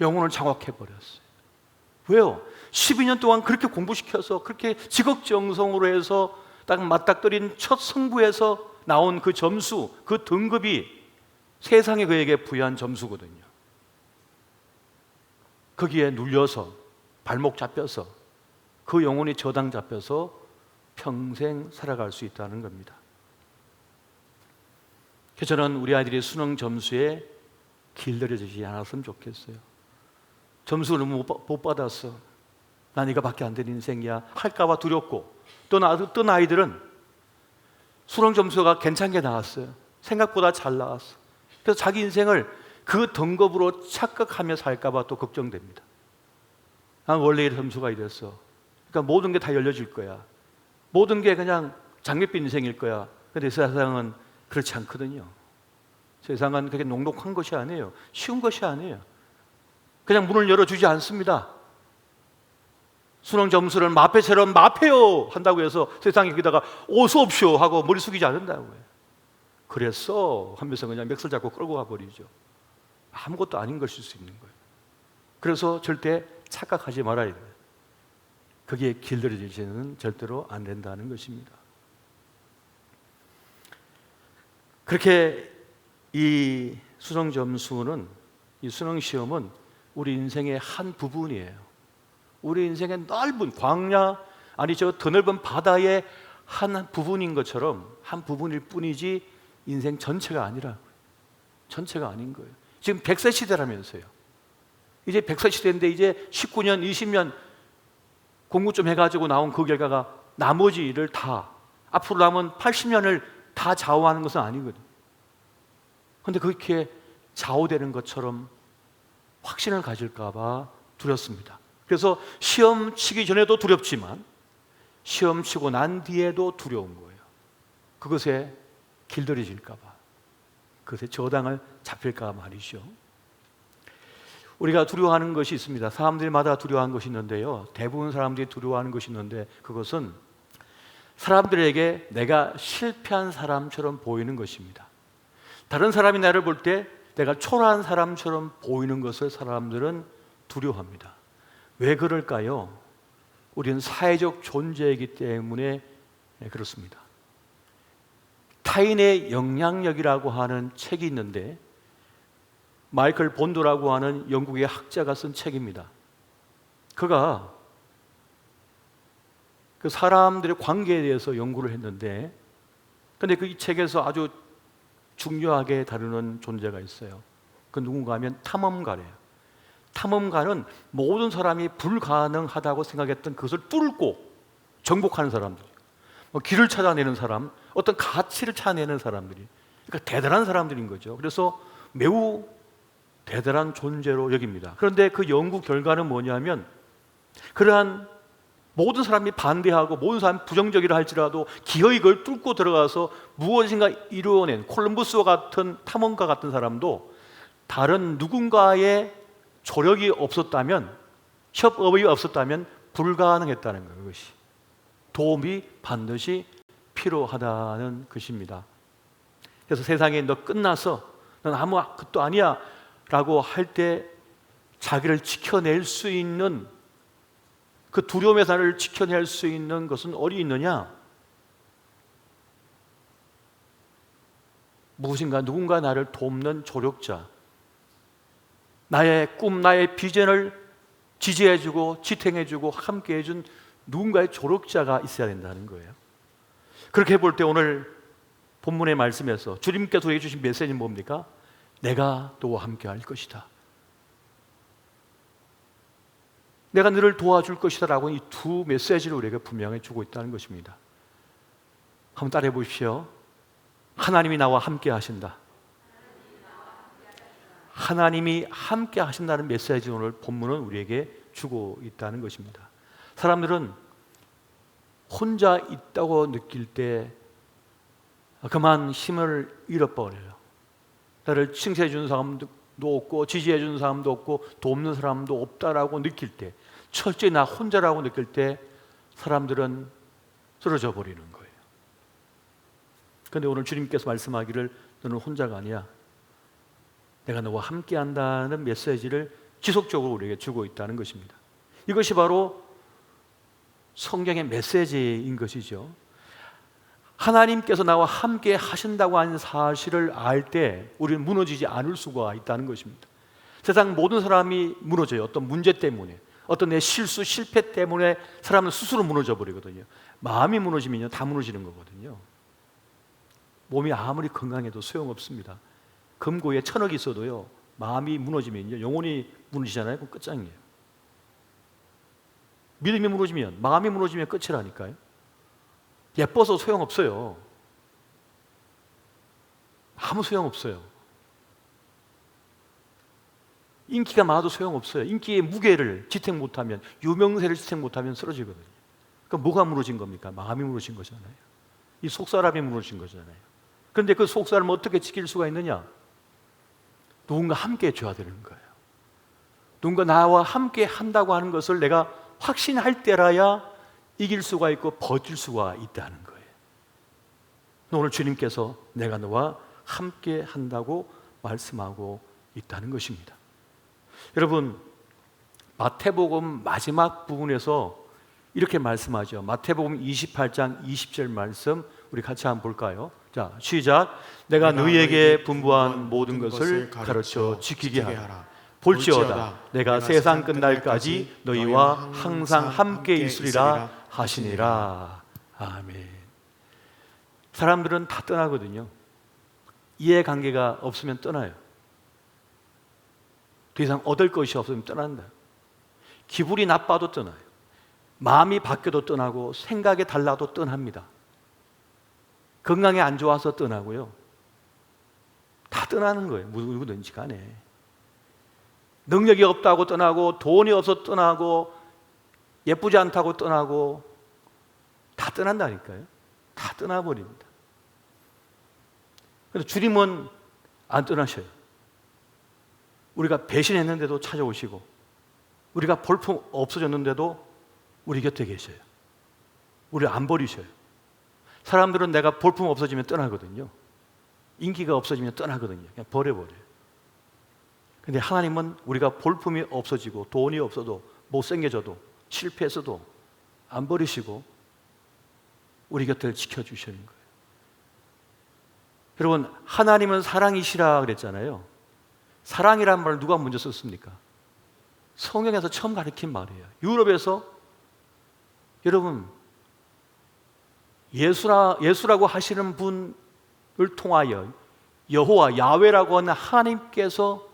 영혼을 장악해버렸어요. 왜요? 12년 동안 그렇게 공부시켜서 그렇게 지극정성으로 해서 딱 맞닥뜨린 첫 승부에서 나온 그 점수, 그 등급이 세상이 그에게 부여한 점수거든요. 거기에 눌려서 발목 잡혀서 그 영혼이 저당 잡혀서 평생 살아갈 수 있다는 겁니다. 그래서 저는 우리 아이들이 수능 점수에 길들여지지 않았으면 좋겠어요. 점수를 못 받았어. 난 이거밖에 안 되는 인생이야 할까봐 두렵고, 또 아이들은 수능 점수가 괜찮게 나왔어요. 생각보다 잘 나왔어. 그래서 자기 인생을 그 등급으로 착각하며 살까봐 또 걱정됩니다. 난 원래 이 점수가 이랬어. 그러니까 모든 게 다 열려질 거야. 모든 게 그냥 장밋빛 인생일 거야. 그런데 세상은 그렇지 않거든요. 세상은 그렇게 녹록한 것이 아니에요. 쉬운 것이 아니에요. 그냥 문을 열어주지 않습니다. 수능 점수를 마패처럼 마패요 한다고 해서 세상에 거기다가 어서 옵쇼 하고 머리 숙이지 않는다고요. 그랬어 하면서 그냥 맥살 잡고 끌고 가버리죠. 아무것도 아닌 것일 수 있는 거예요. 그래서 절대 착각하지 말아야 돼요. 거기에 길들여지지는 절대로 안 된다는 것입니다. 그렇게 이 수능 점수는, 이 수능 시험은 우리 인생의 한 부분이에요. 우리 인생의 넓은 광야, 아니 저 더 넓은 바다의 한 부분인 것처럼 한 부분일 뿐이지 인생 전체가 아니라, 전체가 아닌 거예요. 지금 100세 시대라면서요. 이제 100세 시대인데 이제 19년, 20년 공부 좀 해가지고 나온 그 결과가 나머지를 다 앞으로 남은 80년을 다 좌우하는 것은 아니거든요. 그런데 그렇게 좌우되는 것처럼 확신을 가질까 봐 두렵습니다. 그래서 시험 치기 전에도 두렵지만 시험 치고 난 뒤에도 두려운 거예요. 그것에 길들여질까 봐, 그것에 저당을 잡힐까 말이죠. 우리가 두려워하는 것이 있습니다. 사람들마다 두려워하는 것이 있는데요, 대부분 사람들이 두려워하는 것이 있는데 그것은 사람들에게 내가 실패한 사람처럼 보이는 것입니다. 다른 사람이 나를 볼 때 내가 초라한 사람처럼 보이는 것을 사람들은 두려워합니다. 왜 그럴까요? 우리는 사회적 존재이기 때문에 그렇습니다. 타인의 영향력이라고 하는 책이 있는데 마이클 본도라고 하는 영국의 학자가 쓴 책입니다. 그가 그 사람들의 관계에 대해서 연구를 했는데, 근데 그 이 책에서 아주 중요하게 다루는 존재가 있어요. 그 누군가 하면 탐험가래요. 탐험가는 모든 사람이 불가능하다고 생각했던 그것을 뚫고 정복하는 사람들, 길을 찾아내는 사람, 어떤 가치를 찾아내는 사람들이, 그러니까 대단한 사람들인 거죠. 그래서 매우 대단한 존재로 여깁니다. 그런데 그 연구 결과는 뭐냐면, 그러한 모든 사람이 반대하고 모든 사람이 부정적이라 할지라도 기어이 그걸 뚫고 들어가서 무엇인가 이루어낸 콜럼버스와 같은 탐험가 같은 사람도 다른 누군가의 조력이 없었다면, 협업이 없었다면 불가능했다는 거예요. 그것이 도움이 반드시 필요하다는 것입니다. 그래서 세상에 너 끝났어, 넌 아무 것도 아니야 라고 할 때 자기를 지켜낼 수 있는, 그 두려움에서 나를 지켜낼 수 있는 것은 어디 있느냐? 무엇인가 누군가 나를 돕는 조력자, 나의 꿈, 나의 비전을 지지해주고 지탱해주고 함께해준 누군가의 조력자가 있어야 된다는 거예요. 그렇게 볼 때 오늘 본문의 말씀에서 주님께서 우리에게 주신 메시지는 뭡니까? 내가 너와 함께 할 것이다, 내가 너를 도와줄 것이다 라고 이 두 메시지를 우리에게 분명히 주고 있다는 것입니다. 한번 따라해 보십시오. 하나님이 나와 함께 하신다. 하나님이 함께 하신다는 메시지 오늘 본문은 우리에게 주고 있다는 것입니다. 사람들은 혼자 있다고 느낄 때 그만 힘을 잃어버려요. 나를 칭찬해 주는 사람도 없고 지지해 주는 사람도 없고 돕는 사람도 없다라고 느낄 때, 철저히 나 혼자라고 느낄 때 사람들은 쓰러져 버리는 거예요. 그런데 오늘 주님께서 말씀하기를 너는 혼자가 아니야, 내가 너와 함께 한다는 메시지를 지속적으로 우리에게 주고 있다는 것입니다. 이것이 바로 성경의 메시지인 것이죠. 하나님께서 나와 함께 하신다고 하는 사실을 알 때 우리는 무너지지 않을 수가 있다는 것입니다. 세상 모든 사람이 무너져요. 어떤 문제 때문에, 어떤 내 실수, 실패 때문에 사람은 스스로 무너져 버리거든요. 마음이 무너지면요, 다 무너지는 거거든요. 몸이 아무리 건강해도 소용없습니다. 금고에 1000억 있어도요, 마음이 무너지면요, 영혼이 무너지잖아요. 그럼 끝장이에요. 믿음이 무너지면, 마음이 무너지면 끝이라니까요. 예뻐서 소용없어요. 아무 소용없어요. 인기가 많아도 소용없어요. 인기의 무게를 지탱 못하면, 유명세를 지탱 못하면 쓰러지거든요. 그럼 뭐가 무너진 겁니까? 마음이 무너진 거잖아요. 이 속사람이 무너진 거잖아요. 그런데 그 속사람을 어떻게 지킬 수가 있느냐? 누군가 함께 해줘야 되는 거예요. 누군가 나와 함께 한다고 하는 것을 내가 확신할 때라야 이길 수가 있고 버틸 수가 있다는 거예요. 오늘 주님께서 내가 너와 함께 한다고 말씀하고 있다는 것입니다. 여러분, 마태복음 마지막 부분에서 이렇게 말씀하죠. 마태복음 28장 20절 말씀 우리 같이 한번 볼까요? 자, 시작. 내가 너희에게 분부한 모든 것을 가르쳐 지키게 하라. 볼지어다 내가 세상 끝날까지 너희와 항상 함께 있으리라 하시니라. 아멘. 사람들은 다 떠나거든요. 이해관계가 없으면 떠나요. 더 이상 얻을 것이 없으면 떠난다. 기분이 나빠도 떠나요. 마음이 바뀌어도 떠나고 생각이 달라도 떠납니다. 건강이 안 좋아서 떠나고요. 다 떠나는 거예요. 누구든지 간에. 능력이 없다고 떠나고 돈이 없어서 떠나고 예쁘지 않다고 떠나고 다 떠난다니까요. 다 떠나버립니다. 그래서 주님은 안 떠나셔요. 우리가 배신했는데도 찾아오시고 우리가 볼품 없어졌는데도 우리 곁에 계셔요. 우리를 안 버리셔요. 사람들은 내가 볼품 없어지면 떠나거든요. 인기가 없어지면 떠나거든요. 그냥 버려버려요. 근데 하나님은 우리가 볼품이 없어지고 돈이 없어도 못생겨져도 실패해서도 안 버리시고 우리 곁을 지켜주시는 거예요. 여러분, 하나님은 사랑이시라 그랬잖아요. 사랑이라는 말을 누가 먼저 썼습니까? 성경에서 처음 가르친 말이에요. 유럽에서 여러분 예수라고 하시는 분을 통하여 여호와 야훼라고 하는 하나님께서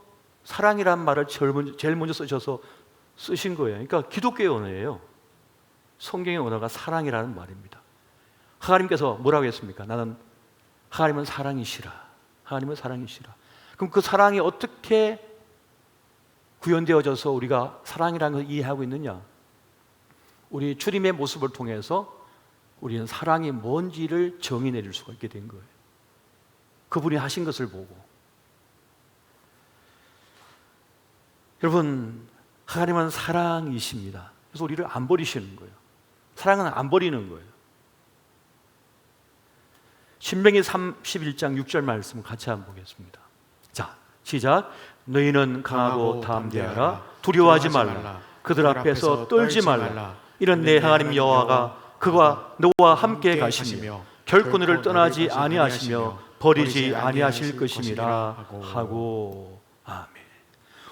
사랑이란 말을 제일 먼저 쓰셔서 쓰신 거예요. 그러니까 기독교의 언어예요. 성경의 언어가 사랑이라는 말입니다. 하나님께서 뭐라고 했습니까? 하나님은 사랑이시라. 하나님은 사랑이시라. 그럼 그 사랑이 어떻게 구현되어져서 우리가 사랑이라는 걸 이해하고 있느냐? 우리 주님의 모습을 통해서 우리는 사랑이 뭔지를 정의 내릴 수가 있게 된 거예요. 그분이 하신 것을 보고. 여러분, 하나님은 사랑이십니다. 그래서 우리를 안 버리시는 거예요. 사랑은 안 버리는 거예요. 신명기 31장 6절 말씀 같이 한번 보겠습니다. 자, 시작. 너희는 강하고 담대하라. 두려워하지 말라. 그들 앞에서 떨지 말라. 이는 내 하나님 여호와가 그와 너와 함께 가시며 결코 너를 떠나지 아니하시며 버리지 아니하실 것임이라 하고. 아멘.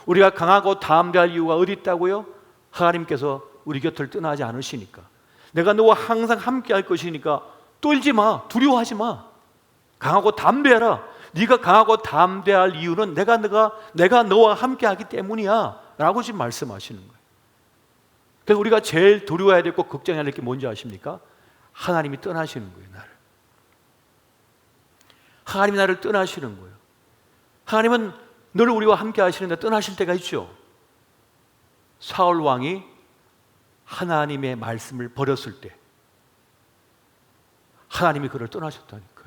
우리가 강하고 담대할 이유가 어디 있다고요? 하나님께서 우리 곁을 떠나지 않으시니까. 내가 너와 항상 함께 할 것이니까 떨지 마. 두려워하지 마. 강하고 담대하라. 네가 강하고 담대할 이유는 내가 너와 함께 하기 때문이야 라고 지금 말씀하시는 거예요. 그래서 우리가 제일 두려워해야 되고 걱정해야 될 게 뭔지 아십니까? 하나님이 떠나시는 거예요. 나를. 하나님이 나를 떠나시는 거예요. 하나님은 늘 우리와 함께 하시는데 떠나실 때가 있죠. 사울 왕이 하나님의 말씀을 버렸을 때 하나님이 그를 떠나셨다니까요.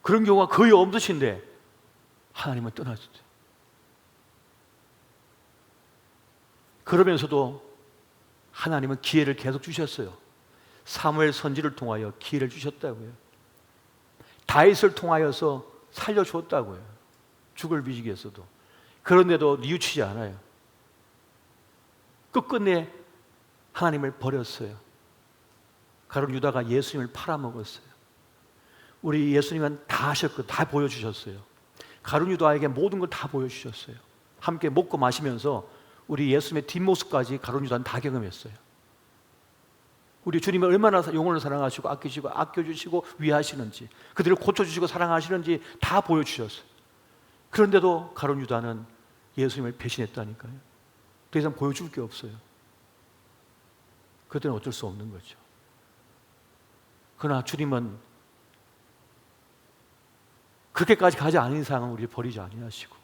그런 경우가 거의 없으신데 하나님은 떠나셨어요. 그러면서도 하나님은 기회를 계속 주셨어요. 사무엘 선지를 통하여 기회를 주셨다고요. 다윗을 통하여서 살려주었다고요. 죽을 비지기에서도. 그런데도 뉘우치지 않아요. 끝끝내 하나님을 버렸어요. 가룟 유다가 예수님을 팔아먹었어요. 우리 예수님은 다 하셨고 다 보여주셨어요. 가룟 유다에게 모든 걸 다 보여주셨어요. 함께 먹고 마시면서 우리 예수님의 뒷모습까지 가룟 유다는 다 경험했어요. 우리 주님이 얼마나 영혼을 사랑하시고 아끼시고 아껴주시고 위하시는지, 그들을 고쳐주시고 사랑하시는지 다 보여주셨어요. 그런데도 가룟 유다는 예수님을 배신했다니까요. 더 이상 보여줄 게 없어요. 그때는 어쩔 수 없는 거죠. 그러나 주님은 그렇게까지 가지 않은 이상은 우리를 버리지 아니하시고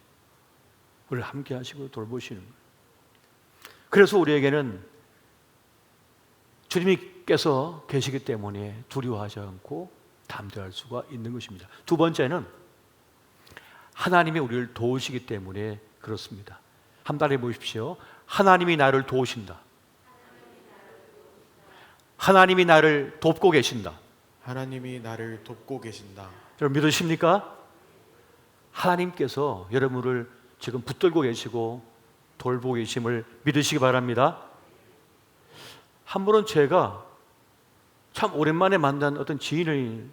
우리를 함께 하시고 돌보시는 거예요. 그래서 우리에게는 주님께서 계시기 때문에 두려워하지 않고 담대할 수가 있는 것입니다. 두 번째는 하나님이 우리를 도우시기 때문에 그렇습니다. 한 번 해보십시오. 하나님이 나를 도우신다. 하나님이 나를 돕고 계신다. 하나님이 나를 돕고 계신다. 여러분 믿으십니까? 하나님께서 여러분을 지금 붙들고 계시고 돌보고 계심을 믿으시기 바랍니다. 한 번은 제가 참 오랜만에 만난 어떤 지인을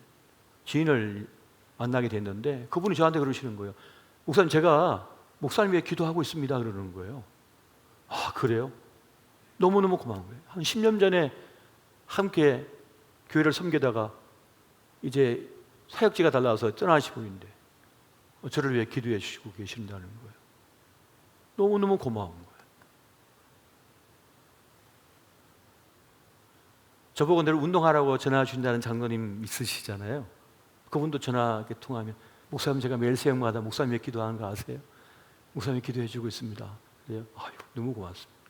만나게 됐는데 그분이 저한테 그러시는 거예요. 목사님, 제가 목사님 위해 기도하고 있습니다 그러는 거예요. 아, 그래요? 너무너무 고마운 거예요. 한 10년 전에 함께 교회를 섬기다가 이제 사역지가 달라서 떠나시고 있는데 저를 위해 기도해 주시고 계신다는 거예요. 너무너무 고마운 거예요. 저보고 늘 운동하라고 전화 주신다는 장로님 있으시잖아요. 그분도 전화 이렇게 통하면 목사님 제가 매일 새벽마다 목사님 왜 기도하는 거 아세요? 목사님 기도해 주고 있습니다. 그래요? 아유, 너무 고맙습니다.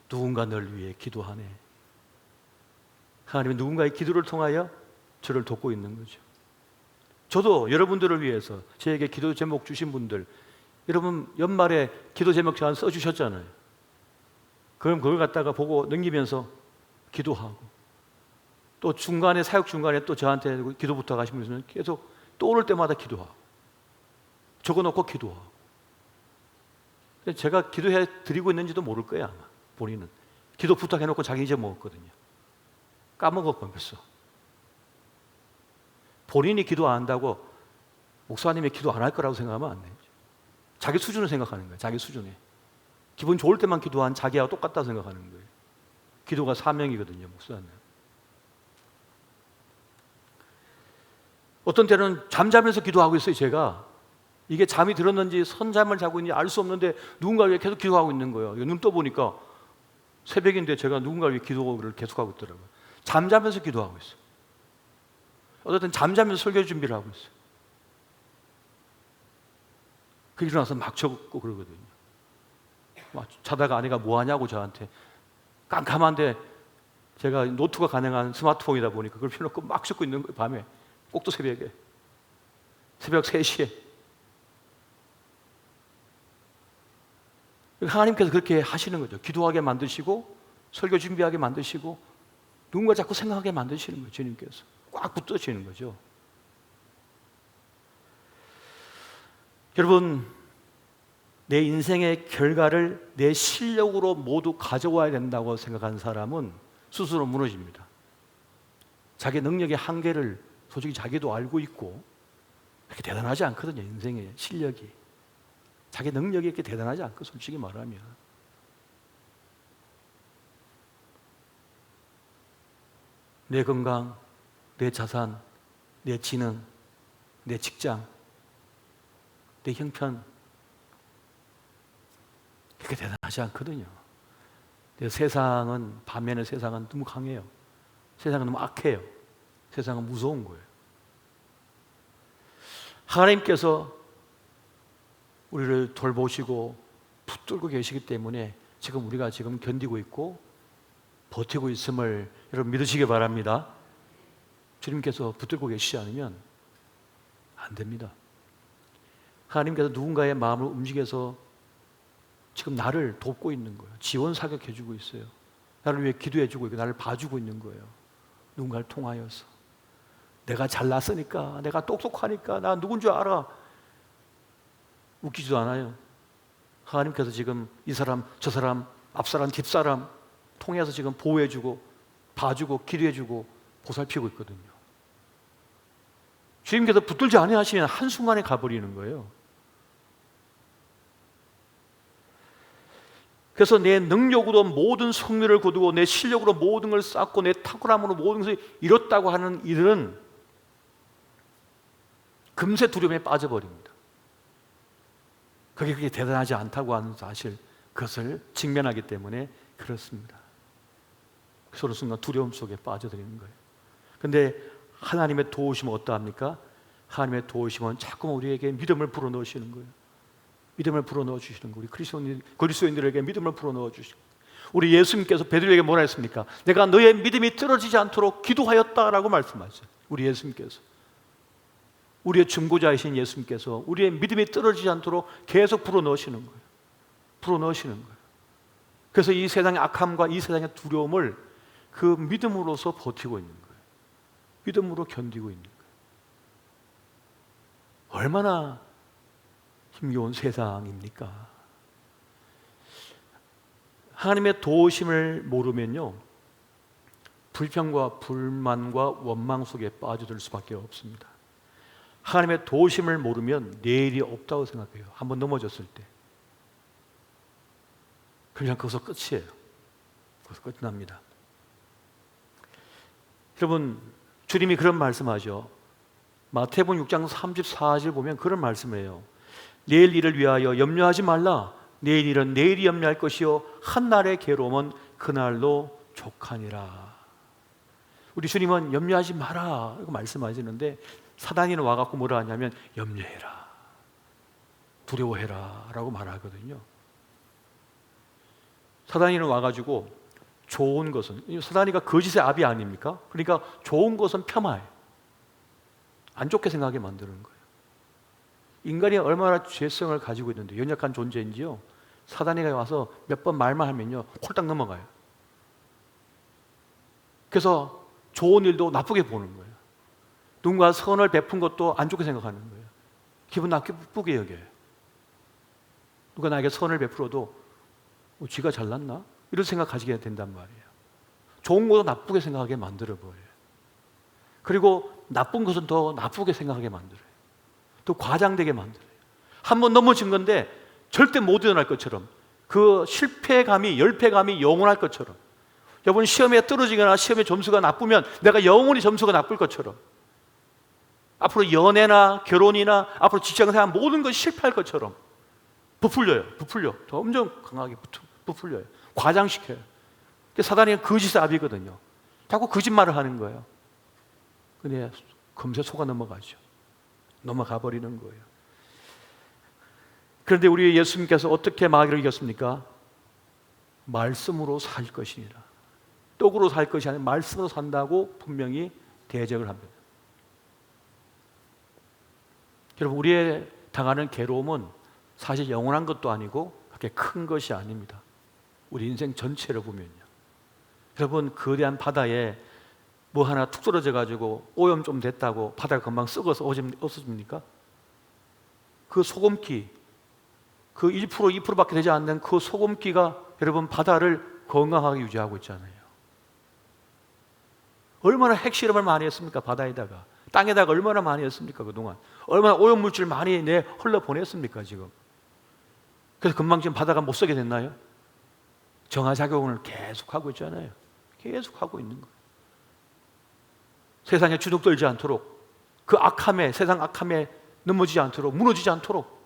누군가 널 위해 기도하네. 하나님은 누군가의 기도를 통하여 저를 돕고 있는 거죠. 저도 여러분들을 위해서 저에게 기도 제목 주신 분들, 여러분 연말에 기도 제목 저한테 써주셨잖아요. 그럼 그걸 갖다가 보고 넘기면서 기도하고, 또 중간에 사역 중간에 또 저한테 기도 부탁하신 분은 계속 떠오를 때마다 기도하고, 적어놓고 기도하고. 제가 기도해 드리고 있는지도 모를 거예요 아마. 본인은 기도 부탁해놓고 자기 잊어먹었거든요. 까먹어버렸어. 본인이 기도 안 한다고 목사님이 기도 안 할 거라고 생각하면 안 돼요. 자기 수준을 생각하는 거예요. 자기 수준에. 기분 좋을 때만 기도한 자기하고 똑같다 생각하는 거예요. 기도가 사명이거든요, 목사님. 어떤 때는 잠자면서 기도하고 있어요, 제가. 이게 잠이 들었는지 선잠을 자고 있는지 알 수 없는데 누군가를 위해 계속 기도하고 있는 거예요. 눈 떠보니까 새벽인데 제가 누군가를 위해 기도를 계속하고 있더라고요. 잠자면서 기도하고 있어요. 어쨌든 잠자면서 설교 준비를 하고 있어요. 그 일어나서 막 적고 그러거든요. 막 자다가 아내가 뭐 하냐고 저한테. 깜깜한데 제가 노트가 가능한 스마트폰이다 보니까 그걸 펴놓고 막 적고 있는 거예요. 밤에. 꼭 또 새벽에. 새벽 3시에. 하나님께서 그렇게 하시는 거죠. 기도하게 만드시고 설교 준비하게 만드시고 누군가 자꾸 생각하게 만드시는 거예요. 주님께서. 꽉 붙드시는 거죠. 여러분, 내 인생의 결과를 내 실력으로 모두 가져와야 된다고 생각하는 사람은 스스로 무너집니다. 자기 능력의 한계를 솔직히 자기도 알고 있고 그렇게 대단하지 않거든요. 인생의 실력이. 자기 능력이 이렇게 대단하지 않고 솔직히 말하면. 내 건강, 내 자산, 내 지능, 내 직장, 내 형편 그렇게 대단하지 않거든요. 세상은, 반면에 세상은 너무 강해요. 세상은 너무 악해요. 세상은 무서운 거예요. 하나님께서 우리를 돌보시고 붙들고 계시기 때문에 지금 우리가 지금 견디고 있고 버티고 있음을 여러분 믿으시기 바랍니다. 주님께서 붙들고 계시지 않으면 안 됩니다. 하나님께서 누군가의 마음을 움직여서 지금 나를 돕고 있는 거예요. 지원 사격해주고 있어요. 나를 위해 기도해주고 있고 나를 봐주고 있는 거예요. 누군가를 통하여서. 내가 잘났으니까, 내가 똑똑하니까, 나 누군 줄 알아. 웃기지도 않아요. 하나님께서 지금 이 사람, 저 사람, 앞사람, 뒷사람 통해서 지금 보호해주고 봐주고 기도해주고 보살피고 있거든요. 주님께서 붙들지 아니하시면 한순간에 가버리는 거예요. 그래서 내 능력으로 모든 승리를 거두고 내 실력으로 모든 걸 쌓고 내 탁월함으로 모든 것을 이뤘다고 하는 이들은 금세 두려움에 빠져버립니다. 그게 그렇게 대단하지 않다고 하는 사실, 그것을 직면하기 때문에 그렇습니다. 서로 순간 두려움 속에 빠져들이는 거예요. 그런데 하나님의 도우심은 어떠합니까? 하나님의 도우심은 자꾸 우리에게 믿음을 불어넣으시는 거예요. 믿음을 불어넣어 주시는 거예요. 우리 그리스도인들에게 믿음을 불어넣어 주시고, 우리 예수님께서 베드로에게 뭐라 했습니까? 내가 너의 믿음이 떨어지지 않도록 기도하였다라고 말씀하셨어요. 우리 예수님께서, 우리의 중보자이신 예수님께서 우리의 믿음이 떨어지지 않도록 계속 불어넣으시는 거예요. 불어넣으시는 거예요. 그래서 이 세상의 악함과 이 세상의 두려움을 그 믿음으로서 버티고 있는 거예요. 믿음으로 견디고 있는 거예요. 얼마나 힘겨운 세상입니까? 하나님의 도우심을 모르면요, 불평과 불만과 원망 속에 빠져들 수밖에 없습니다. 하나님의 도우심을 모르면 내일이 없다고 생각해요. 한번 넘어졌을 때 그냥 거기서 끝이에요. 거기서 끝납니다. 여러분, 주님이 그런 말씀하죠. 마태복음 6장 34절 보면 그런 말씀이에요. 내일 일을 위하여 염려하지 말라. 내일 일은 내일이 염려할 것이요 한날의 괴로움은 그날로 족하니라. 우리 주님은 염려하지 마라 이렇게 말씀하시는데, 사단이는 와갖고 뭐라 하냐면 염려해라, 두려워해라 라고 말하거든요. 사단이는 와가지고 좋은 것은, 사단이가 거짓의 압이 아닙니까? 그러니까 좋은 것은 폄하해, 안 좋게 생각하게 만드는 거예요. 인간이 얼마나 죄성을 가지고 있는데 연약한 존재인지요, 사단이가 와서 몇 번 말만 하면요 홀딱 넘어가요. 그래서 좋은 일도 나쁘게 보는 거예요. 누군가 선을 베푼 것도 안 좋게 생각하는 거예요. 기분 나쁘게 여겨요. 누가 나에게 선을 베풀어도 쥐가 잘났나? 이런 생각 가지게 된단 말이에요. 좋은 것도 나쁘게 생각하게 만들어버려요. 그리고 나쁜 것은 더 나쁘게 생각하게 만들어요. 더 과장되게 만들어요. 한 번 넘어진 건데 절대 못 일어날 것처럼, 그 실패감이, 열패감이 영원할 것처럼, 여러분 시험에 떨어지거나 시험에 점수가 나쁘면 내가 영원히 점수가 나쁠 것처럼, 앞으로 연애나 결혼이나 앞으로 직장생활 모든 것이 실패할 것처럼 부풀려 점점 강하게 부풀려요. 과장시켜요. 사단이 거짓의 압이거든요. 자꾸 거짓말을 하는 거예요. 근데 금세 속아 넘어가죠. 넘어가 버리는 거예요. 그런데 우리 예수님께서 어떻게 마귀를 이겼습니까? 말씀으로 살 것이니라. 떡으로 살 것이 아니라 말씀으로 산다고 분명히 대적을 합니다. 여러분, 우리의 당하는 괴로움은 사실 영원한 것도 아니고 그렇게 큰 것이 아닙니다. 우리 인생 전체를 보면요. 여러분, 거대한 바다에 뭐 하나 툭 떨어져 가지고 오염 좀 됐다고 바다가 금방 썩어서 없어집니까? 그 소금기, 그 1%, 2%밖에 되지 않는 그 소금기가 여러분 바다를 건강하게 유지하고 있잖아요. 얼마나 핵실험을 많이 했습니까? 바다에다가, 땅에다가 얼마나 많이 했습니까? 그동안 얼마나 오염물질 많이 흘러보냈습니까? 지금. 그래서 금방 지금 바다가 못 쓰게 됐나요? 정화작용을 계속하고 있잖아요. 계속하고 있는 거예요. 세상에 주눅들지 않도록, 그 악함에, 세상 악함에 넘어지지 않도록, 무너지지 않도록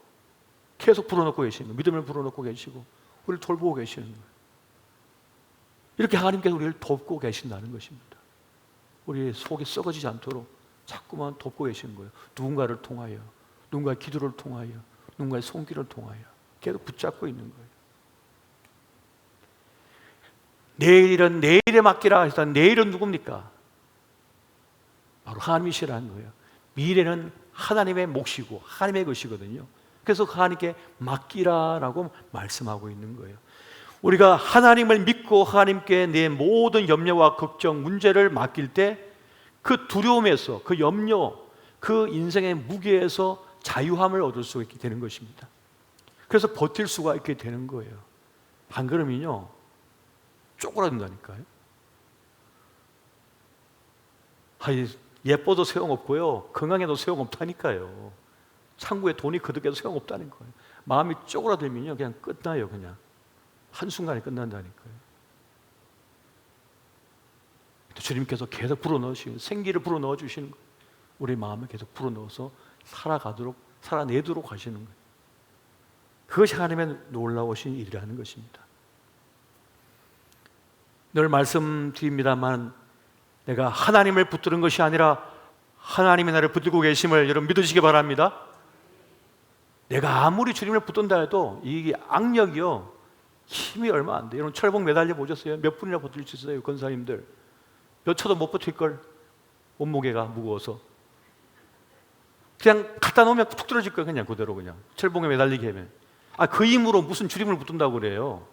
계속 불어넣고 계시는 거예요. 믿음을 불어넣고 계시고 우리를 돌보고 계시는 거예요. 이렇게 하나님께서 우리를 돕고 계신다는 것입니다. 우리 속이 썩어지지 않도록 자꾸만 돕고 계시는 거예요. 누군가를 통하여, 누군가의 기도를 통하여, 누군가의 손길을 통하여 계속 붙잡고 있는 거예요. 내일은 내일에 맡기라 해서 내일은 누굽니까? 바로 하나님이시라는 거예요. 미래는 하나님의 몫이고 하나님의 것이거든요. 그래서 하나님께 맡기라라고 말씀하고 있는 거예요. 우리가 하나님을 믿고 하나님께 내 모든 염려와 걱정, 문제를 맡길 때 그 두려움에서, 그 염려, 그 인생의 무게에서 자유함을 얻을 수 있게 되는 것입니다. 그래서 버틸 수가 있게 되는 거예요. 안 그러면요 쪼그라든다니까요. 예뻐도 소용없고요, 건강해도 소용없다니까요. 창고에 돈이 거득해도 소용없다는 거예요. 마음이 쪼그라들면요 그냥 끝나요. 그냥 한순간에 끝난다니까요. 주님께서 계속 불어넣으시는, 생기를 불어넣어 주시는 거예요. 우리 마음을 계속 불어넣어서 살아내도록 하시는 거예요. 그것이 하나님의 놀라우신 일이라는 것입니다. 늘 말씀드립니다만, 내가 하나님을 붙드는 것이 아니라 하나님이 나를 붙들고 계심을 여러분 믿으시기 바랍니다. 내가 아무리 주님을 붙든다 해도 이 악력이요 힘이 얼마 안 돼요. 여러분 철봉 매달려 보셨어요? 몇 분이나 버틸 수 있어요? 권사님들 몇 초도 못 버틸걸. 몸무게가 무거워서 그냥 갖다 놓으면 툭 떨어질 거예요. 그냥 그대로 그냥 철봉에 매달리게 하면. 그 힘으로 무슨 주님을 붙든다고 그래요?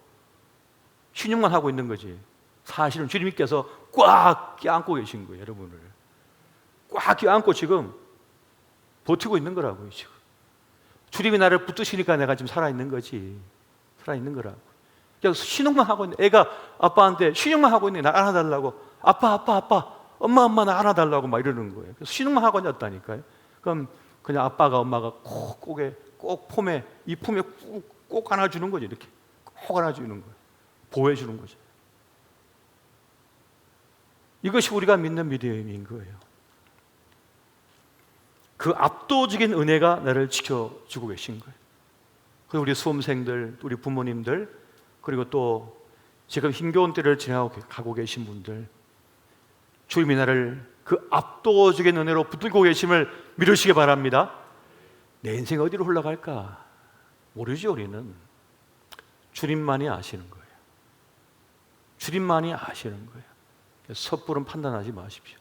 신용만 하고 있는 거지. 사실은 주님께서 꽉 껴안고 계신 거예요. 여러분을 꽉 껴안고 지금 버티고 있는 거라고요. 지금 주님이 나를 붙드시니까 내가 지금 살아있는 거지. 살아있는 거라고. 그냥 신용만 하고 있는, 애가 아빠한테 신용만 하고 있는, 나 안아달라고. 아빠 엄마 나 안아달라고 막 이러는 거예요. 그래서 신용만 하고 있다니까요. 그럼 그냥 아빠가 엄마가 꼭 품에, 이 품에 꼭 안아주는 거죠. 이렇게 꼭 안아주는 거예요. 보호해주는 거죠. 이것이 우리가 믿는 믿음인 거예요. 그 압도적인 은혜가 나를 지켜주고 계신 거예요. 그리고 우리 수험생들, 우리 부모님들, 그리고 또 지금 힘겨운 때를 지나가고 계신 분들, 주님이 나를 그 압도적인 은혜로 붙들고 계심을 믿으시기 바랍니다. 내 인생 어디로 흘러갈까 모르죠. 우리는 주님만이 아시는 거예요. 주님만이 아시는 거예요. 섣부른 판단하지 마십시오.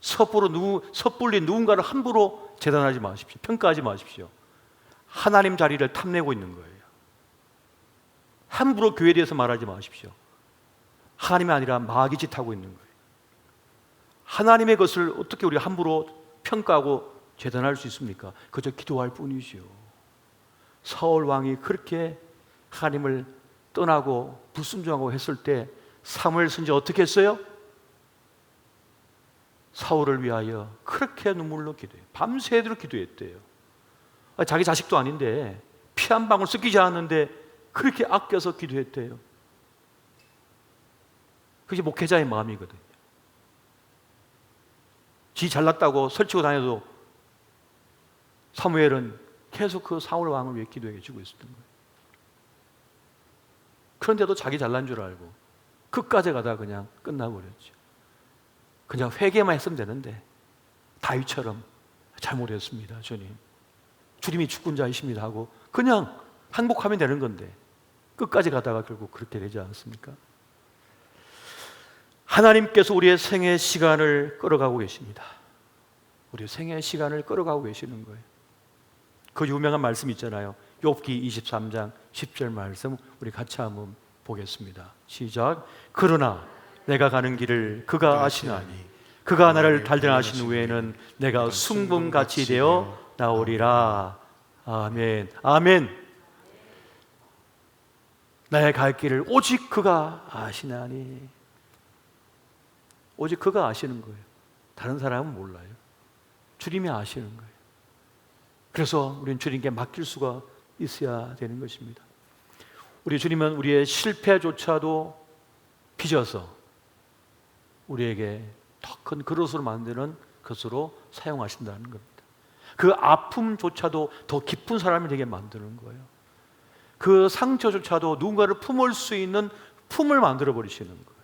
섣불리 누군가를 함부로 재단하지 마십시오. 평가하지 마십시오. 하나님 자리를 탐내고 있는 거예요. 함부로 교회에 대해서 말하지 마십시오. 하나님이 아니라 마귀 짓하고 있는 거예요. 하나님의 것을 어떻게 우리가 함부로 평가하고 재단할 수 있습니까? 그저 기도할 뿐이죠. 사울 왕이 그렇게 하나님을 떠나고 불순종하고 했을 때 사무엘 선지자 어떻게 했어요? 사울을 위하여 그렇게 눈물로 기도해요. 밤새도록 기도했대요. 자기 자식도 아닌데 피 한 방울 섞이지 않았는데 그렇게 아껴서 기도했대요. 그게 목회자의 마음이거든요. 지 잘났다고 설치고 다녀도 사무엘은 계속 그 사울 왕을 위해 기도해 주고 있었던 거예요. 그런데도 자기 잘난 줄 알고 끝까지 가다 그냥 끝나버렸죠. 그냥 회개만 했으면 되는데 다윗처럼 잘못했습니다. 주님이 주권자이십니다 하고 그냥 항복하면 되는 건데 끝까지 가다가 결국 그렇게 되지 않습니까? 하나님께서 우리의 생애 시간을 끌어가고 계십니다. 우리의 생애 시간을 끌어가고 계시는 거예요. 그 유명한 말씀 있잖아요. 욥기 23장 10절 말씀 우리 같이 한번 보겠습니다. 시작. 그러나 내가 가는 길을 그가 아시나니 그가 나를 단련하신 후에는 내가 숭범같이 되어 나오리라. 아멘. 아멘. 나의 갈 길을 오직 그가 아시나니. 오직 그가 아시는 거예요. 다른 사람은 몰라요. 주님이 아시는 거예요. 그래서 우리는 주님께 맡길 수가 있어야 되는 것입니다. 우리 주님은 우리의 실패조차도 빚어서 우리에게 더 큰 그릇으로 만드는 것으로 사용하신다는 겁니다. 그 아픔조차도 더 깊은 사람이 되게 만드는 거예요. 그 상처조차도 누군가를 품을 수 있는 품을 만들어 버리시는 거예요.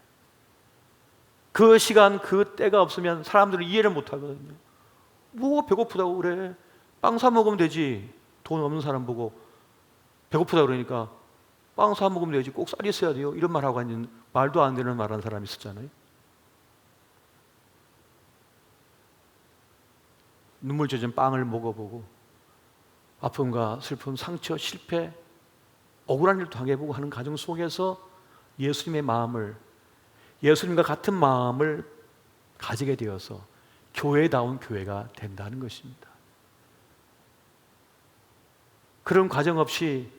그 시간 그 때가 없으면 사람들은 이해를 못 하거든요. 뭐 배고프다고 그래. 빵 사 먹으면 되지. 돈 없는 사람 보고 배고프다 그러니까 빵 사 먹으면 되지. 꼭 쌀이 있어야 돼요. 이런 말 하고 있는 말도 안 되는 말 하는 사람이 있었잖아요. 눈물 젖은 빵을 먹어보고 아픔과 슬픔, 상처, 실패, 억울한 일도 당해보고 하는 과정 속에서 예수님의 마음을, 예수님과 같은 마음을 가지게 되어서 교회다운 교회가 된다는 것입니다. 그런 과정 없이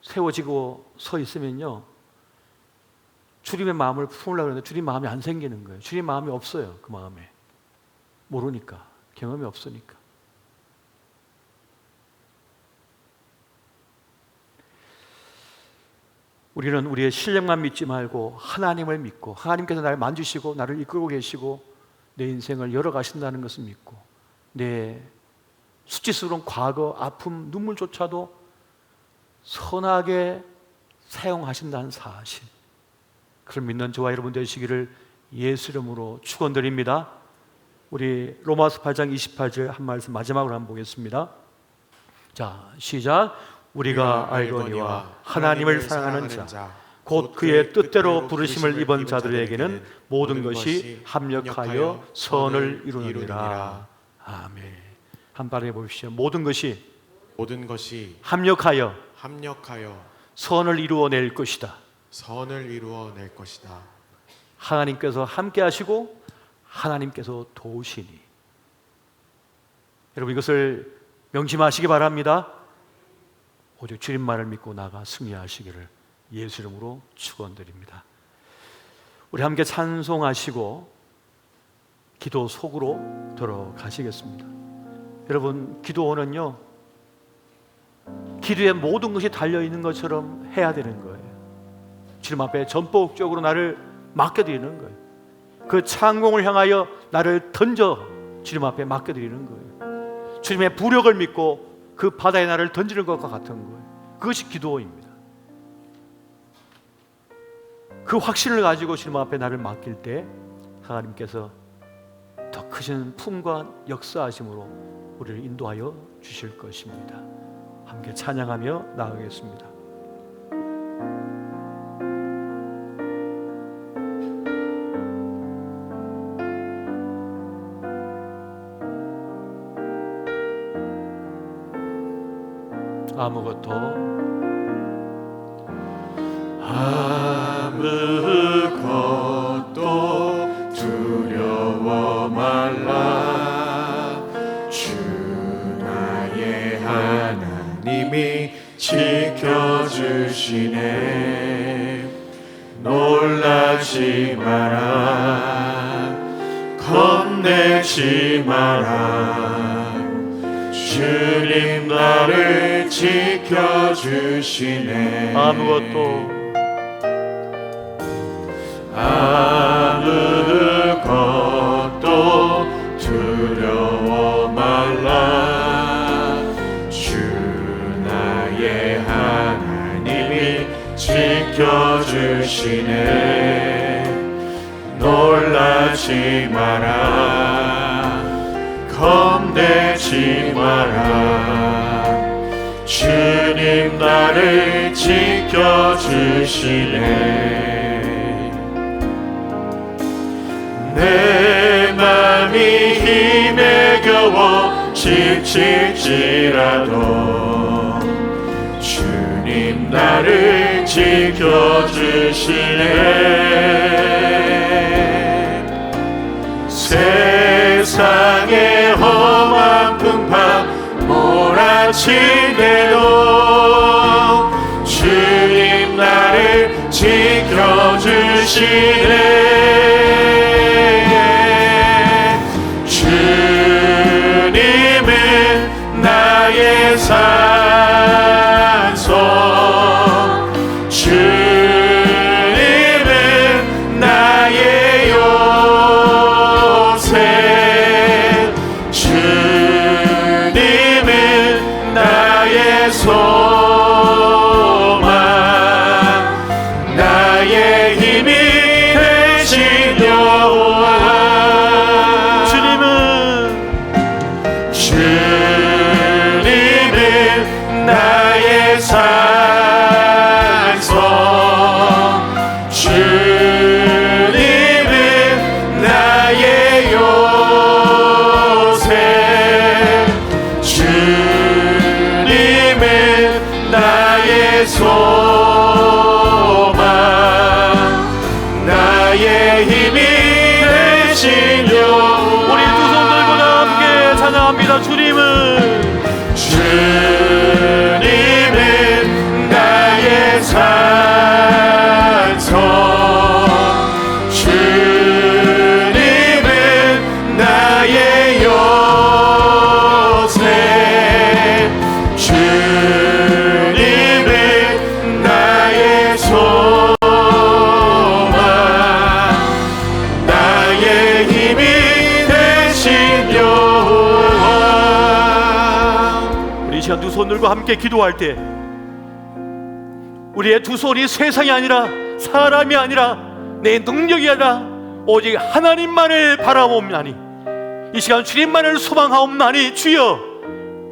세워지고 서 있으면요, 주님의 마음을 품으려고 하는데 주님 마음이 안 생기는 거예요. 주님 마음이 없어요. 그 마음에. 모르니까. 경험이 없으니까. 우리는 우리의 실력만 믿지 말고 하나님을 믿고 하나님께서 나를 만지시고 나를 이끌고 계시고 내 인생을 열어가신다는 것을 믿고 내 수치스러운 과거, 아픔, 눈물조차도 선하게 사용하신다는 사실, 그걸 믿는 저와 여러분 되시기를 예수 이름으로 축원드립니다. 우리 로마서 8장 28절 한 말씀 마지막으로 한번 보겠습니다. 자, 시작. 우리가 알거니와 하나님을 사랑하는 자 곧 그의 뜻대로 부르심을 입은 자들에게는 모든 것이 합력하여 선을 이루느니라. 아멘. 한 번 해보십시오. 모든 것이 합력하여 선을 이루어낼 것이다. 선을 이루어낼 것이다. 하나님께서 함께 하시고 하나님께서 도우시니. 여러분 이것을 명심하시기 바랍니다. 오직 주님만을 믿고 나가 승리하시기를 예수 이름으로 축원드립니다. 우리 함께 찬송하시고 기도 속으로 들어가시겠습니다. 여러분 기도는요, 기도에 모든 것이 달려있는 것처럼 해야 되는 거예요. 주님 앞에 전폭적으로 나를 맡겨드리는 거예요. 그 창공을 향하여 나를 던져 주님 앞에 맡겨드리는 거예요. 주님의 부력을 믿고 그 바다에 나를 던지는 것과 같은 거예요. 그것이 기도입니다. 그 확신을 가지고 주님 앞에 나를 맡길 때 하나님께서 더 크신 품과 역사하심으로 우리를 인도하여 주실 것입니다. 함께 찬양하며 나아가겠습니다. 아무것도 두려워 말라. 주 나의 하나님이 지켜주시네. 놀라지 마라, 겁내지 마라. 주님 나를 지켜주시네. 아무것도 두려워 말라. 주 나의 하나님이 지켜주시네. 놀라지 마라, 겁내지 마라. 주님 나를 지켜주시네. 내 맘이 힘에 겨워 지칠지라도 주님 나를 지켜주시네. 세상의 험한 풍파 몰아치네도 주님 나를 지켜주시네. 주님은 나의 산소, 주님은 나의 요새, 주님은 나의 소망, 나의 힘이 되신 여호와. 주님은 나의 산소, 주님은 나의 요새, 주님은 나의 소망, 나의 힘이 되신 여호와. 우리 두 손 들고 다 함께 찬양합니다. 주님은 나의 산소, 주님은 나의 요새, 주님은 나의 소망, 나의 힘이 되신 여호와. 우리 시간 두 손 들고 함께 기도할 때 우리의 두 손이 세상이 아니라 사람이 아니라 내 능력이 아니라 오직 하나님만을 바라보옵나니 이 시간 주님만을 소망하옵나니 주여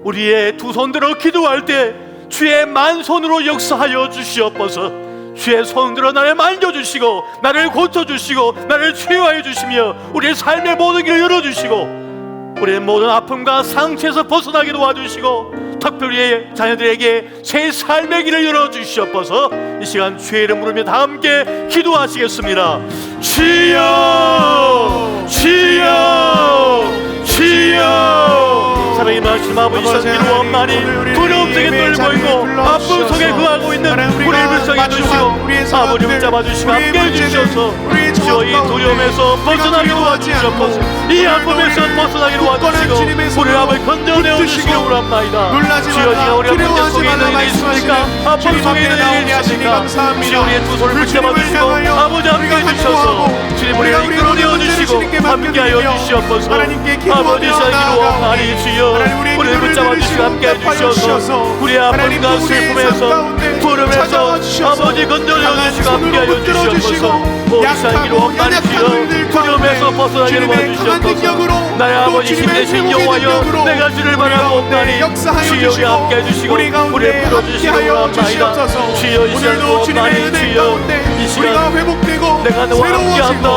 우리의 두 손 들어 기도할 때 주의 만손으로 역사하여 주시옵소서. 주의 손들어 나를 만져주시고 나를 고쳐주시고 나를 치유하여 주시며 우리의 삶의 모든 길을 열어주시고 우리의 모든 아픔과 상처에서 벗어나게 도와주시고 특별히 자녀들에게 새 삶의 길을 열어주시옵소서. 이 시간 주의 이름 부르며 다 함께 기도하시겠습니다. 주여 주여 주여. 사랑의 말씀 아버지 기도하옵나니 두려움 속에 떨고 있고 아픔 속에 거하고 있는 우리를 불쌍히 주시고 아버지 붙잡아 주시고 함께 해주셔서 주여 이 두려움에서 벗어나게 도와주시옵소서. 이 아픔에서 벗어나게 도와주시고 우리 무릎을 건져내어 주시기 원합나이다. 놀라지 주여 말라, 지금 우리가 문제 두려워하지 속에 말라 있는 일이 있습니까? 말씀하시는 아픔 주님 속에 앞에 있는 나오게 일이 하시니 있습니까? 감사합니다. 주여 우리의 두 손을 그 붙잡아 주님을 주시고 향하여 아버지 함께 우리가 해주셔서 간구하고 주님 우리가 우리를 우리의 이끌어내어 문제를 주시고 주님께 함께하여 맡겨드리며 주시옵소서. 하나님께 아버지 기도하며 시기로옵나니 나아가오니 주여 하나님 우리의 우리를 기도를 붙잡아 들으시고 주시고 함께해 응답하여 주셔서 주셔서 우리의 하나님 아픔과 또 우리의 삶 슬픔에서 가운데 부름에서 찾아와 주셔서 아버지 건져내어 강한 주시고 손으로 함께하여 붙들어 주시옵소서. 주시고 약하고 연약한 우리들 두려움에서 가운데 벗어나게 주님의 강한 도와주시옵소서. 능력으로 나의 또 아버지 주님의 힘내신 회복의 여호와여 능력으로 내가 주를 우리 바라고 가운데 없나니 역사하여 주여 우리 주시고 함께 해주시고 우리 가운데 우리를 풀어주시기 함께하여 원합나이다. 주시옵소서. 주여 이 시간 오늘도 주님의 원하니 은혜 주여 가운데 이 우리가 시간 회복되고 내가 너와 함께한다.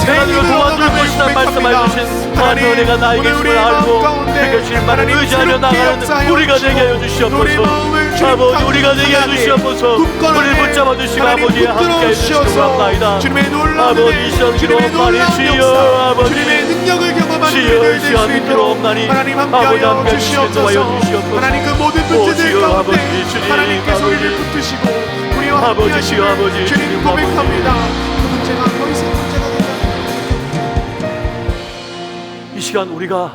내가 너를 도와줄 것이다 말씀해 주신 하나님 은혜가 나에게 있음을 알고 그게 주님만을 의지하며 나가는 우리가 되게 하여 주시옵소서. 아버지 우리가 되게 해 주시옵소서. 우리를 붙잡아 주시고 아버지에 함께 해 주시기 원합나이다. 주님의 놀라운 아버지 은혜, 이 시간 주님의 기도하옵나니 놀라운 주여 역사, 아버지 주님의 능력을 경험하는 주여 우리들 이 될 수 시간 있도록 기도하옵나니 하나님 아버지 함께하여 함께 해주시옵소서. 주시옵소서. 주시옵소서. 하나님 그 모든 문제들 주여, 가운데 아버지, 주님, 하나님께서 우리를 아버지. 붙드시고 우리와 아버지, 함께 하시길 주여, 아버지, 주님 주님, 고백합니다. 그 문제가 더 이상 문제가 된다. 이 시간 우리가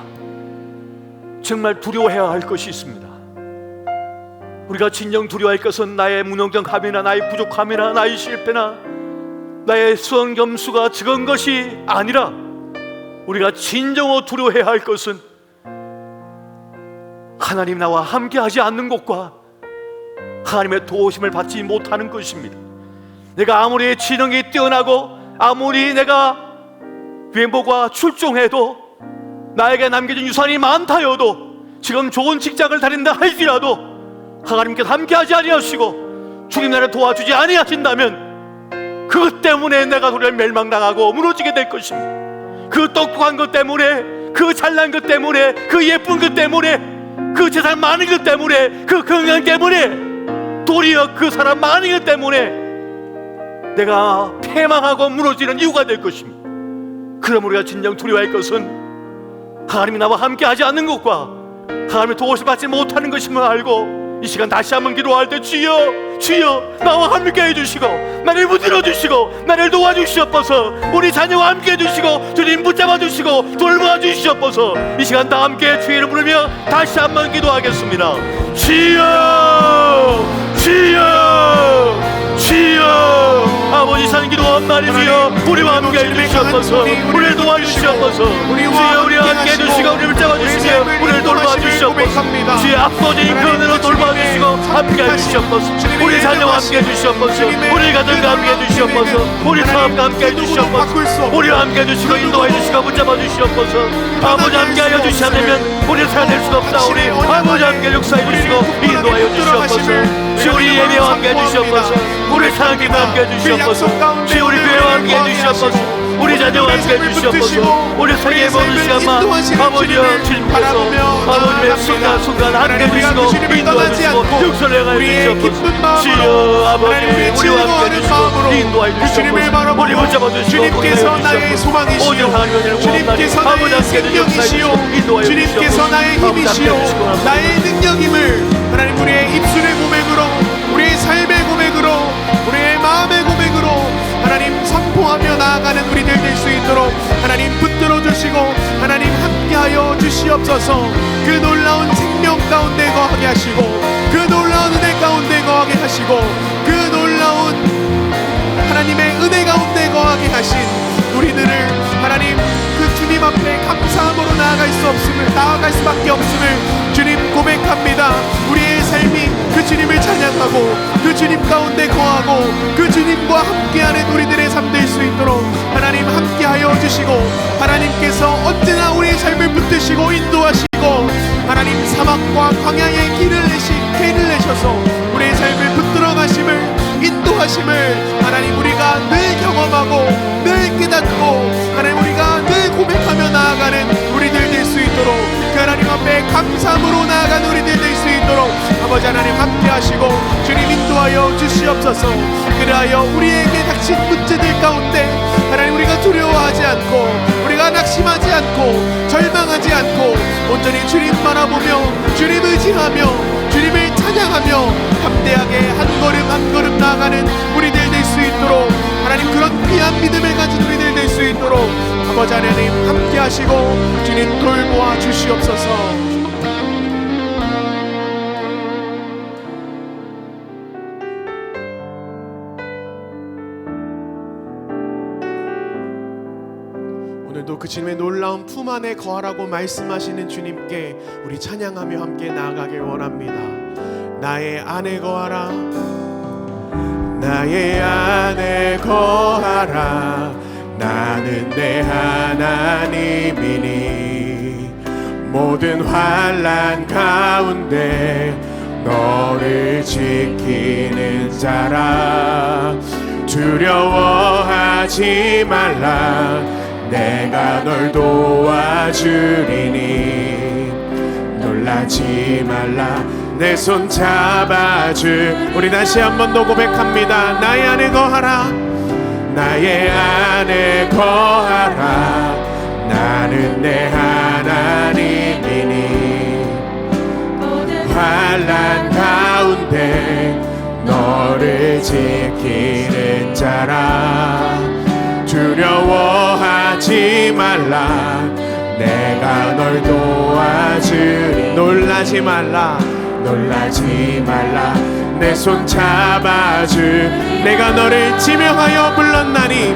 정말 두려워해야 할 것이 있습니다. 우리가 진정 두려워할 것은 나의 무능력함이나 나의 부족함이나 나의 실패나 나의 수원겸수가 적은 것이 아니라 우리가 진정으로 두려워해야 할 것은 하나님 나와 함께하지 않는 것과 하나님의 도우심을 받지 못하는 것입니다. 내가 아무리 지능이 뛰어나고 아무리 내가 외모가 출중해도 나에게 남겨진 유산이 많다여도 지금 좋은 직장을 다닌다 할지라도 하나님께서 함께하지 아니하시고 주님 나를 도와주지 아니하신다면 그것 때문에 내가 도리어 멸망당하고 무너지게 될 것입니다. 그 똑똑한 것 때문에 그 잘난 것 때문에 그 예쁜 것 때문에 그 재산 많은 것 때문에 그 건강 때문에 도리어 그 사람 많은 것 때문에 내가 패망하고 무너지는 이유가 될 것입니다. 그럼 우리가 진정 두려워할 것은 하나님이 나와 함께하지 않는 것과 하나님의 도우심을 받지 못하는 것임을 알고 이 시간 다시 한번 기도할 때 주여 주여 나와 함께 해주시고 나를 붙들어 주시고 나를 도와주시옵소서. 우리 자녀와 함께 해주시고 주님 붙잡아 주시고 돌보아 주시옵소서. 이 시간 다 함께 주의 이름 부르며 다시 한번 기도하겠습니다. 주여 주여 주여 아버지 산 기도하옵나니 주여 우리와 함께 해주시옵소서. 우리를 도와주시옵소서. 주여 우리와 함께 해주시고 우리를 잡아주시며 우리를 돌봐주시옵소서. 주의 압도적인 그은혜로 돌봐주시고 함께 해주시옵소서. 우리 자녀와 함께 해주시옵소서. 우리 가정과 함께 해주시옵소서. 우리 사업과 함께 해주시옵소서. 우리와 함께 해주시고 인도해주시고 붙잡아주시옵소서. 아버지 함께하여 주시지 않으면 우리 살아낼 수가 없사오니 아버지 함께 역사해주시고 인도하여 주시옵소서. 주 우리 예배와 함께 해주시옵소서. 우리 사랑님과 함께 해주시옵소서. 주 우리 교회와 함께 해주시옵소서. 우리 자녀와 함께 해주시옵소서. 우리 생애 모든 시간만 아버지여 주님께서 아버지의 순간순간 함께 해주시고 인도해주시고 육설해가 해주시옵소서. 주여 아버지 우리와 함께 해주시고 인도해 주시옵소서. 우리 붙잡아주시고 주님께서 나의 소망이시오. 주님께서 나의 생명이시오. 주님께서 나의 힘이시오. 나의 능력임을 하나님 우리의 입술의 고백으로 우리의 삶의 고백으로 우리의 마음의 고백으로 하나님 선포하며 나아가는 우리들 될 수 있도록 하나님 붙들어 주시고 하나님 함께하여 주시옵소서. 그 놀라운 생명 가운데 거하게 하시고 그 놀라운 은혜 가운데 거하게 하시고 그 놀라운 하나님의 은혜 가운데 거하게 하신 우리들을 하나님 그 주님 앞에 감사함으로 나아갈 수밖에 없음을 주님 고백합니다. 우리의 삶이 그 주님을 찬양하고 그 주님 가운데 거하고 그 주님과 함께하는 우리들의 삶 될 수 있도록 하나님 함께하여 주시고 하나님께서 언제나 우리의 삶을 붙드시고 인도하시고 하나님 사막과 광야의 길을 내셔서 우리의 삶을 붙들어 가심을 인도하심을 하나님 우리가 늘 경험하고 늘 깨닫고 하나님 우리가 늘 고백하며 나아가는 우리들 될 수 있도록 그 하나님 앞에 감사함으로 나아가는 우리들 될 수 있도록 아버지 하나님 함께 하시고 주님 인도하여 주시옵소서. 그리하여 우리에게 닥친 문제들 가운데 하나님 우리가 두려워하지 않고 우리가 낙심하지 않고 절망하지 않고 온전히 주님 바라보며 주님 의지하며 주님을 찬양하며 담대하게 한 걸음 한 걸음 나아가는 우리들 될 수 있도록 하나님 그런 귀한 믿음을 가진 우리들 될 수 있도록 아버지 하나님 함께 하시고 주님 돌보아 주시옵소서. 그 주님의 놀라운 품 안에 거하라고 말씀하시는 주님께 우리 찬양하며 함께 나아가길 원합니다. 나의 안에 거하라, 나의 안에 거하라. 나는 내 하나님이니 모든 환난 가운데 너를 지키는 자라. 두려워하지 말라, 내가 널 도와주리니. 놀라지 말라, 내 손 잡아줄. 우리 다시 한 번 더 고백합니다. 나의 안에 거하라, 나의 안에 거하라. 나는 내 하나님이니 환난 가운데 너를 지키는 자라. 두려워하지 말라, 내가 널 도와주리. 놀라지 말라, 놀라지 말라, 내 손 잡아줄. 내가 너를 지명하여 불렀나니,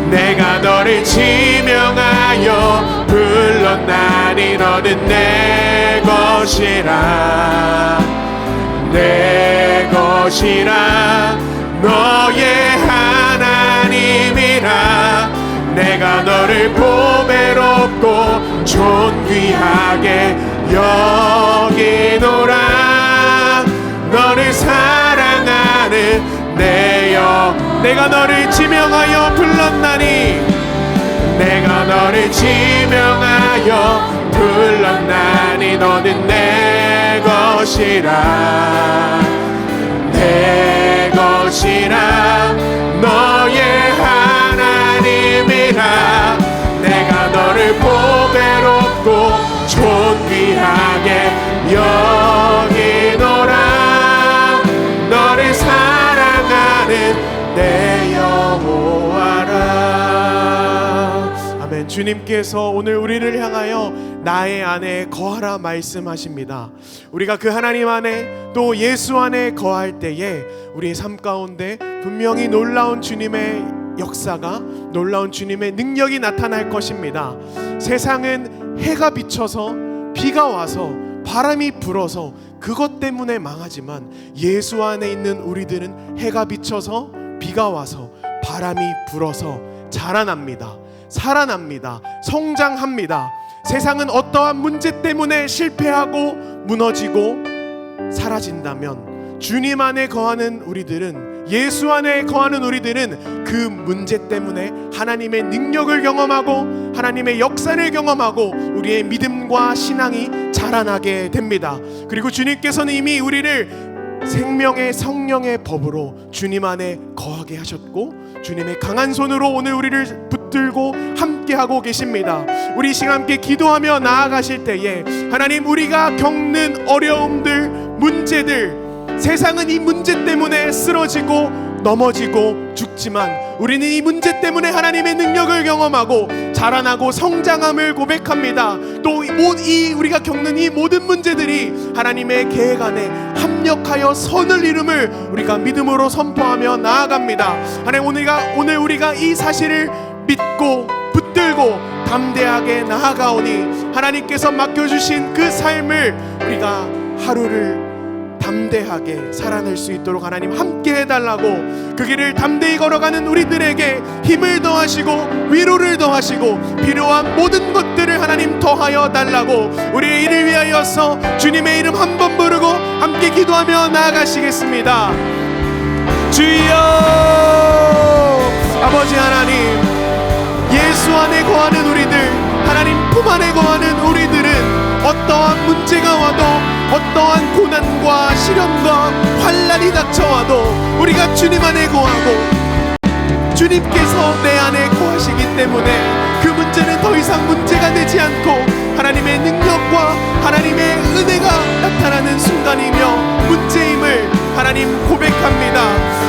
내가 너를 지명하여 불렀나니. 너는 내 것이라, 내 것이라. 너의 하나님이라. 내가 너를 보배롭고 존귀하게 여기노라. 너를 사랑하는 내 영. 내가 너를 지명하여 불렀나니, 내가 너를 지명하여 불렀나니. 너는 내 것이라, 내 것이라. 너의 하나님이라. 내가 너를 보배롭고 존귀하게 여기노라. 너를 사랑하는 내 여호와라. 아멘. 주님께서 오늘 우리를 향하여 나의 안에 거하라 말씀하십니다. 우리가 그 하나님 안에 또 예수 안에 거할 때에 우리의 삶 가운데 분명히 놀라운 주님의 역사가, 놀라운 주님의 능력이 나타날 것입니다. 세상은 해가 비쳐서 비가 와서 바람이 불어서 그것 때문에 망하지만 예수 안에 있는 우리들은 해가 비쳐서 비가 와서 바람이 불어서 자라납니다. 살아납니다. 성장합니다. 세상은 어떠한 문제 때문에 실패하고 무너지고 사라진다면 주님 안에 거하는 우리들은, 예수 안에 거하는 우리들은 그 문제 때문에 하나님의 능력을 경험하고 하나님의 역사를 경험하고 우리의 믿음과 신앙이 자라나게 됩니다. 그리고 주님께서는 이미 우리를 생명의 성령의 법으로 주님 안에 거하게 하셨고 주님의 강한 손으로 오늘 우리를 붙들고 함께하고 계십니다. 우리 시간 함께 기도하며 나아가실 때에 하나님, 우리가 겪는 어려움들, 문제들, 세상은 이 문제 때문에 쓰러지고 넘어지고 죽지만 우리는 이 문제 때문에 하나님의 능력을 경험하고 자라나고 성장함을 고백합니다. 또 이 우리가 겪는 이 모든 문제들이 하나님의 계획 안에 합력하여 선을 이룸을 우리가 믿음으로 선포하며 나아갑니다. 하나님, 오늘 우리가 이 사실을 믿고 붙들고 담대하게 나아가오니 하나님께서 맡겨주신 그 삶을 우리가 하루를 담대하게 살아낼 수 있도록 하나님 함께 해달라고, 그 길을 담대히 걸어가는 우리들에게 힘을 더하시고 위로를 더하시고 필요한 모든 것들을 하나님 더하여 달라고, 우리의 일을 위하여서 주님의 이름 한 번 부르고 함께 기도하며 나아가시겠습니다. 주여, 아버지 하나님, 예수 안에 거하는 우리들, 하나님 품 안에 거하는 우리들은 어떠한 문제가 와도, 어떠한 고난과 시련과 환난이 닥쳐와도 우리가 주님 안에 거하고 주님께서 내 안에 거하시기 때문에 그 문제는 더 이상 문제가 되지 않고 하나님의 능력과 하나님의 은혜가 나타나는 순간이며 문제임을 하나님 고백합니다.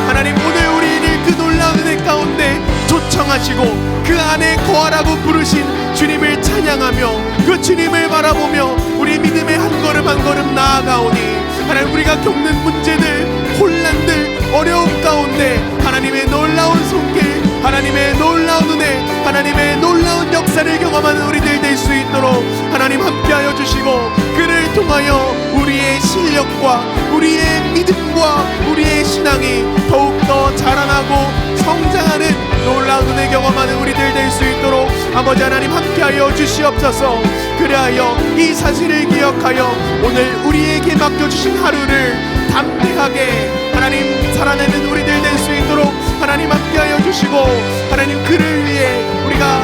하나님, 오늘 우리를 그 놀라운 은혜 가운데 초청하시고 그 안에 거하라고 부르신 주님을 찬양하며 그 주님을 바라보며 우리 믿음의 한 걸음 한 걸음 나아가오니 하나님, 우리가 겪는 문제들, 혼란들, 어려움 가운데 하나님의 놀라운 손길, 하나님 하나님의 놀라운 은혜, 하나님의 놀라운 역사를 경험하는 우리들 될 수 있도록 하나님 함께하여 주시고, 그를 통하여 우리의 실력과 우리의 믿음과 우리의 신앙이 더욱더 자라나고 성장하는 놀라운 은혜 경험하는 우리들 될 수 있도록 아버지 하나님 함께하여 주시옵소서. 그리하여 이 사실을 기억하여 오늘 우리에게 맡겨주신 하루를 담대하게 하나님 살아내는 우리들 될 수 있도록 하나님 함께하여 주시고, 하나님 그를 위해 우리가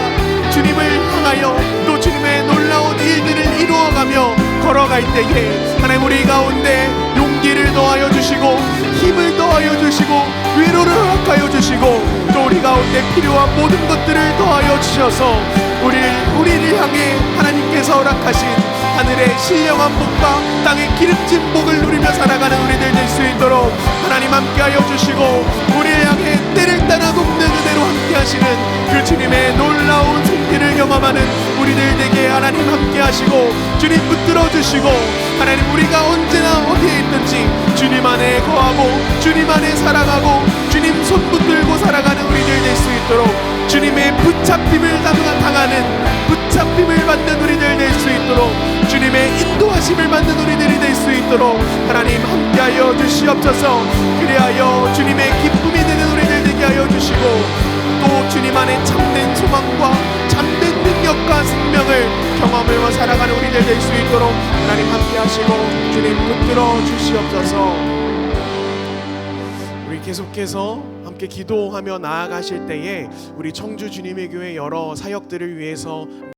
주님을 향하여 또 주님의 놀라운 일들을 이루어가며 걸어갈 때에 하나님 우리 가운데 용기를 더하여 주시고 힘을 더하여 주시고 위로를 허락하여 주시고 또 우리 가운데 필요한 모든 것들을 더하여 주셔서 우리를 향해 하나님께서 허락하신 하늘의 신령한 복과 땅의 기름진 복을 누리며 살아가는 우리들 될 수 있도록 하나님 함께하여 주시고, 우리를 향해 때를 따라 돕는 은혜로 함께하시는 그 주님의 놀라운 손길을 경험하는 우리들 되게 하나님 함께하시고 주님 붙들어 주시고, 하나님 우리가 언제나 어디에 있든지 주님 안에 거하고 주님 안에 살아가고 주님 손 붙들고 살아가는 우리들 될 수 있도록 주님의 붙잡힘을 당하는 붙잡힘을 받는 우리들 될 수 있도록 주님의 인도하심을 받는 우리들이 될 수 있도록 하나님 함께하여 주시옵소서. 그리하여 주님의 기쁨이 되는 우리들 되게 하여 주시고 또 주님 안에 참된 소망과 참된 능력과 생명을 경험하며 살아가는 우리들 될 수 있도록 하나님 함께하시고 주님 붙들어 주시옵소서. 우리 계속해서 함께 기도하며 나아가실 때에 우리 청주 주님의 교회 여러 사역들을 위해서